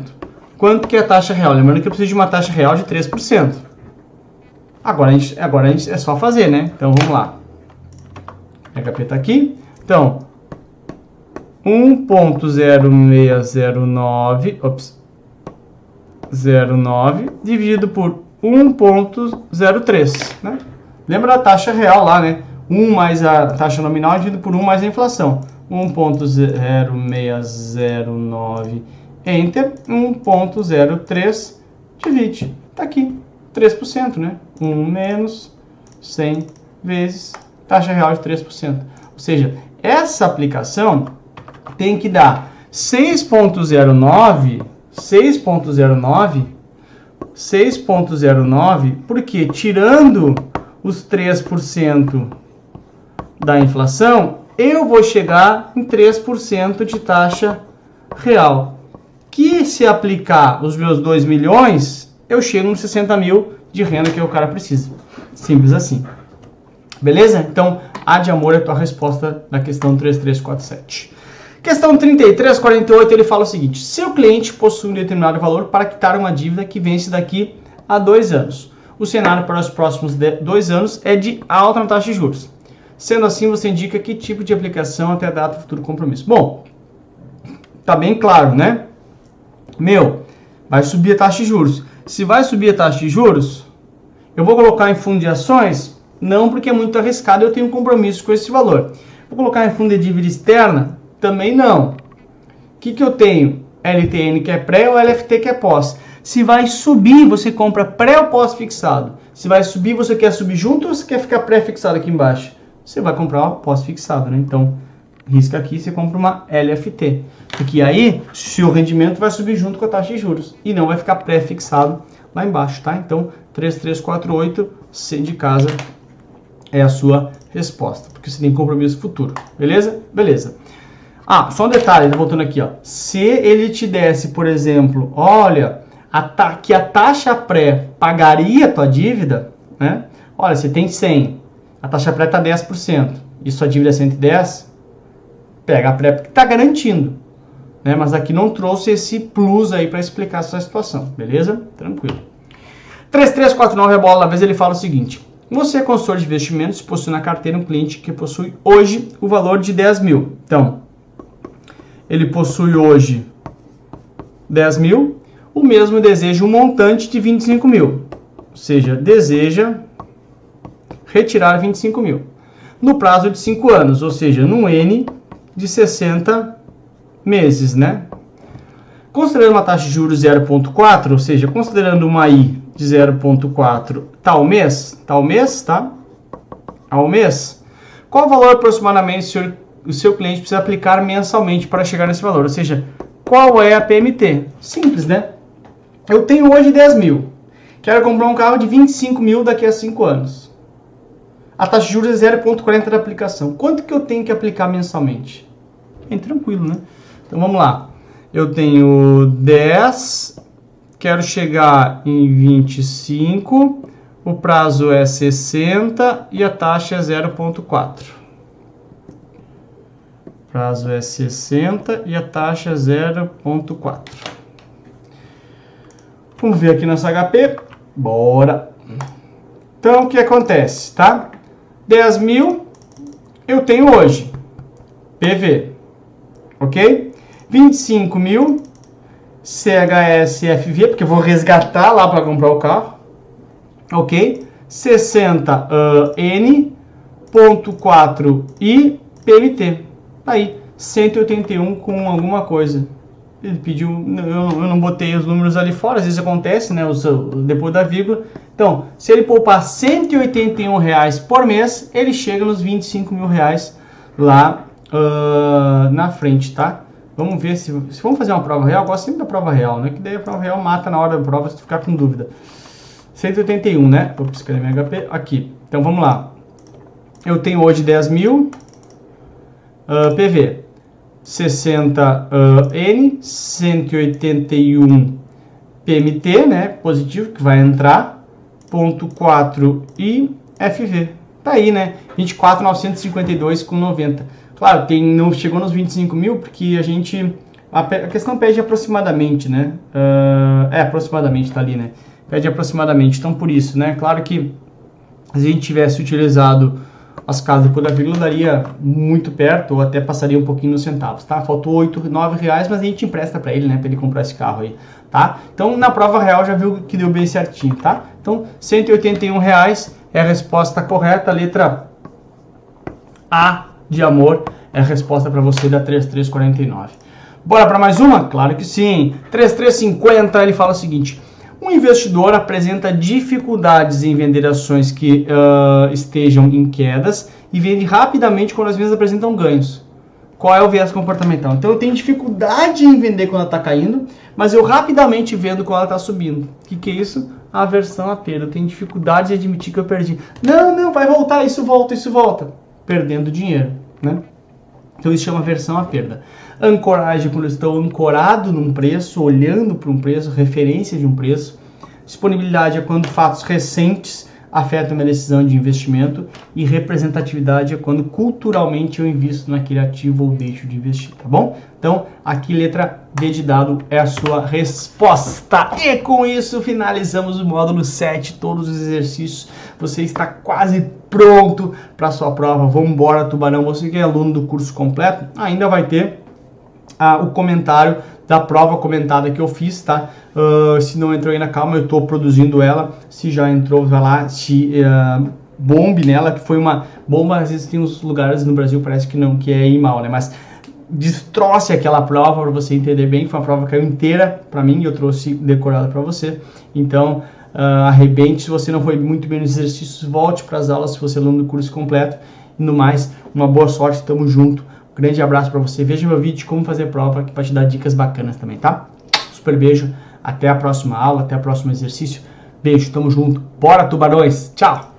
Quanto que é a taxa real? Lembrando que eu preciso de uma taxa real de 3%. Agora a gente é só fazer, né? Então vamos lá. HP está aqui. Então, 1,0609 dividido por 1,03, né? Lembra da taxa real lá, né? 1 mais a taxa nominal dividido por 1 mais a inflação. 1,0609 Enter, 1,03 divide. Está aqui, 3%, né? 1 menos 100 vezes taxa real de 3%. Ou seja, essa aplicação tem que dar 6,09, porque tirando os 3% da inflação, eu vou chegar em 3% de taxa real. Que se aplicar os meus 2 milhões, eu chego nos 60 mil de renda que o cara precisa. Simples assim. Beleza? Então, A de amor é a tua resposta na questão 3347. Questão 3348, ele fala o seguinte: seu cliente possui um determinado valor para quitar uma dívida que vence daqui a 2 anos. O cenário para os próximos 2 anos é de alta na taxa de juros. Sendo assim, você indica que tipo de aplicação até a data do futuro compromisso. Bom, tá bem claro, né? Vai subir a taxa de juros. Se vai subir a taxa de juros, eu vou colocar em fundo de ações? Não, porque é muito arriscado, eu tenho um compromisso com esse valor. Vou colocar em fundo de dívida externa? Também não. O que eu tenho? LTN que é pré ou LFT que é pós. Se vai subir, você compra pré ou pós fixado. Se vai subir, você quer subir junto ou você quer ficar pré fixado aqui embaixo? Você vai comprar uma pós fixado, né? Então, risca aqui, você compra uma LFT. Porque aí, se o rendimento vai subir junto com a taxa de juros. E não vai ficar pré fixado lá embaixo, tá? Então, 3348, C de casa é a sua resposta, porque você tem compromisso futuro, beleza? Beleza. Ah, só um detalhe, voltando aqui, ó. Se ele te desse, por exemplo, olha, que a taxa pré pagaria a tua dívida, né? Olha, você tem 100, a taxa pré está 10%, e sua dívida é 110, pega a pré porque está garantindo, né? Mas aqui não trouxe esse plus aí para explicar essa situação, beleza? Tranquilo. 3349, a bola da vez, ele fala o seguinte: você é consultor de investimentos, possui na carteira um cliente que possui hoje o valor de 10 mil. Então, ele possui hoje 10 mil, o mesmo deseja um montante de 25 mil. Ou seja, deseja retirar 25 mil. No prazo de 5 anos, ou seja, num N de 60 meses, né? Considerando uma taxa de juros 0,4, ou seja, considerando uma I de 0,4 tal mês, tá? Ao mês, qual valor aproximadamente o seu cliente precisa aplicar mensalmente para chegar nesse valor? Ou seja, qual é a PMT? Simples, né? Eu tenho hoje 10 mil. Quero comprar um carro de 25 mil daqui a 5 anos. A taxa de juros é 0,40 da aplicação. Quanto que eu tenho que aplicar mensalmente? Bem tranquilo, né? Então vamos lá. Eu tenho 10, quero chegar em 25, o prazo é 60 e a taxa é 0,4. Prazo é 60 e a taxa é 0,4. Vamos ver aqui nossa HP. Bora! Então, o que acontece, tá? 10 mil eu tenho hoje. PV. Ok? 25 mil CHSFV, porque eu vou resgatar lá para comprar o carro. Ok? 60 N.4 e PMT. Aí, 181 com alguma coisa. Ele pediu, eu não botei os números ali fora, às vezes acontece, né, depois da vírgula. Então, se ele poupar R$181 por mês, ele chega nos R$25 mil lá na frente, tá? Vamos ver se vamos fazer uma prova real. Eu gosto sempre da prova real, né? Que daí a prova real mata na hora da prova se tu ficar com dúvida. 181, né? Vou piscar minha HP aqui. Então vamos lá. Eu tenho hoje 10 mil PV. 60 N, 181 PMT, né, positivo, que vai entrar, ponto 4 e FV, tá aí, né, 24.952,90. Claro, não chegou nos 25 mil, porque a questão pede aproximadamente, né, aproximadamente, tá ali, né, pede aproximadamente, então por isso, né, claro que se a gente tivesse utilizado as casas depois da vírgula, daria muito perto, ou até passaria um pouquinho nos centavos, tá? Faltou R$9, mas a gente empresta para ele, né? Para ele comprar esse carro aí, tá? Então, na prova real, já viu que deu bem certinho, tá? Então, R$181 é a resposta correta, a letra A de amor é a resposta para você da 3349. Bora para mais uma? Claro que sim. 3350, ele fala o seguinte: um investidor apresenta dificuldades em vender ações que estejam em quedas e vende rapidamente quando as mesmas apresentam ganhos. Qual é o viés comportamental? Então eu tenho dificuldade em vender quando ela está caindo, mas eu rapidamente vendo quando ela está subindo. O que é isso? Aversão à perda. Eu tenho dificuldade de admitir que eu perdi. Não, vai voltar, isso volta. Perdendo dinheiro, né? Então isso chama aversão à perda. Ancoragem, quando eu estou ancorado num preço, olhando para um preço, referência de um preço. Disponibilidade é quando fatos recentes afetam a minha decisão de investimento. E representatividade é quando culturalmente eu invisto naquele ativo ou deixo de investir, tá bom? Então, aqui letra D de dado é a sua resposta. E com isso finalizamos o módulo 7, todos os exercícios. Você está quase pronto para a sua prova. Vamos embora, Tubarão. Você que é aluno do curso completo, ainda vai ter o comentário da prova comentada que eu fiz, tá? Se não entrou aí na calma, eu estou produzindo ela. Se já entrou, vai lá, bombe nela, que foi uma bomba. Às vezes tem uns lugares no Brasil, parece que não, que é ir mal, né? Mas destroce aquela prova para você entender bem. Foi uma prova que caiu inteira para mim e eu trouxe decorada para você. Então, arrebente. Se você não foi muito bem nos exercícios, volte para as aulas se você é aluno do curso completo. E no mais, uma boa sorte, tamo junto. Grande abraço para você. Veja meu vídeo de como fazer prova aqui para te dar dicas bacanas também, tá? Super beijo. Até a próxima aula, até o próximo exercício. Beijo, tamo junto. Bora, tubarões. Tchau!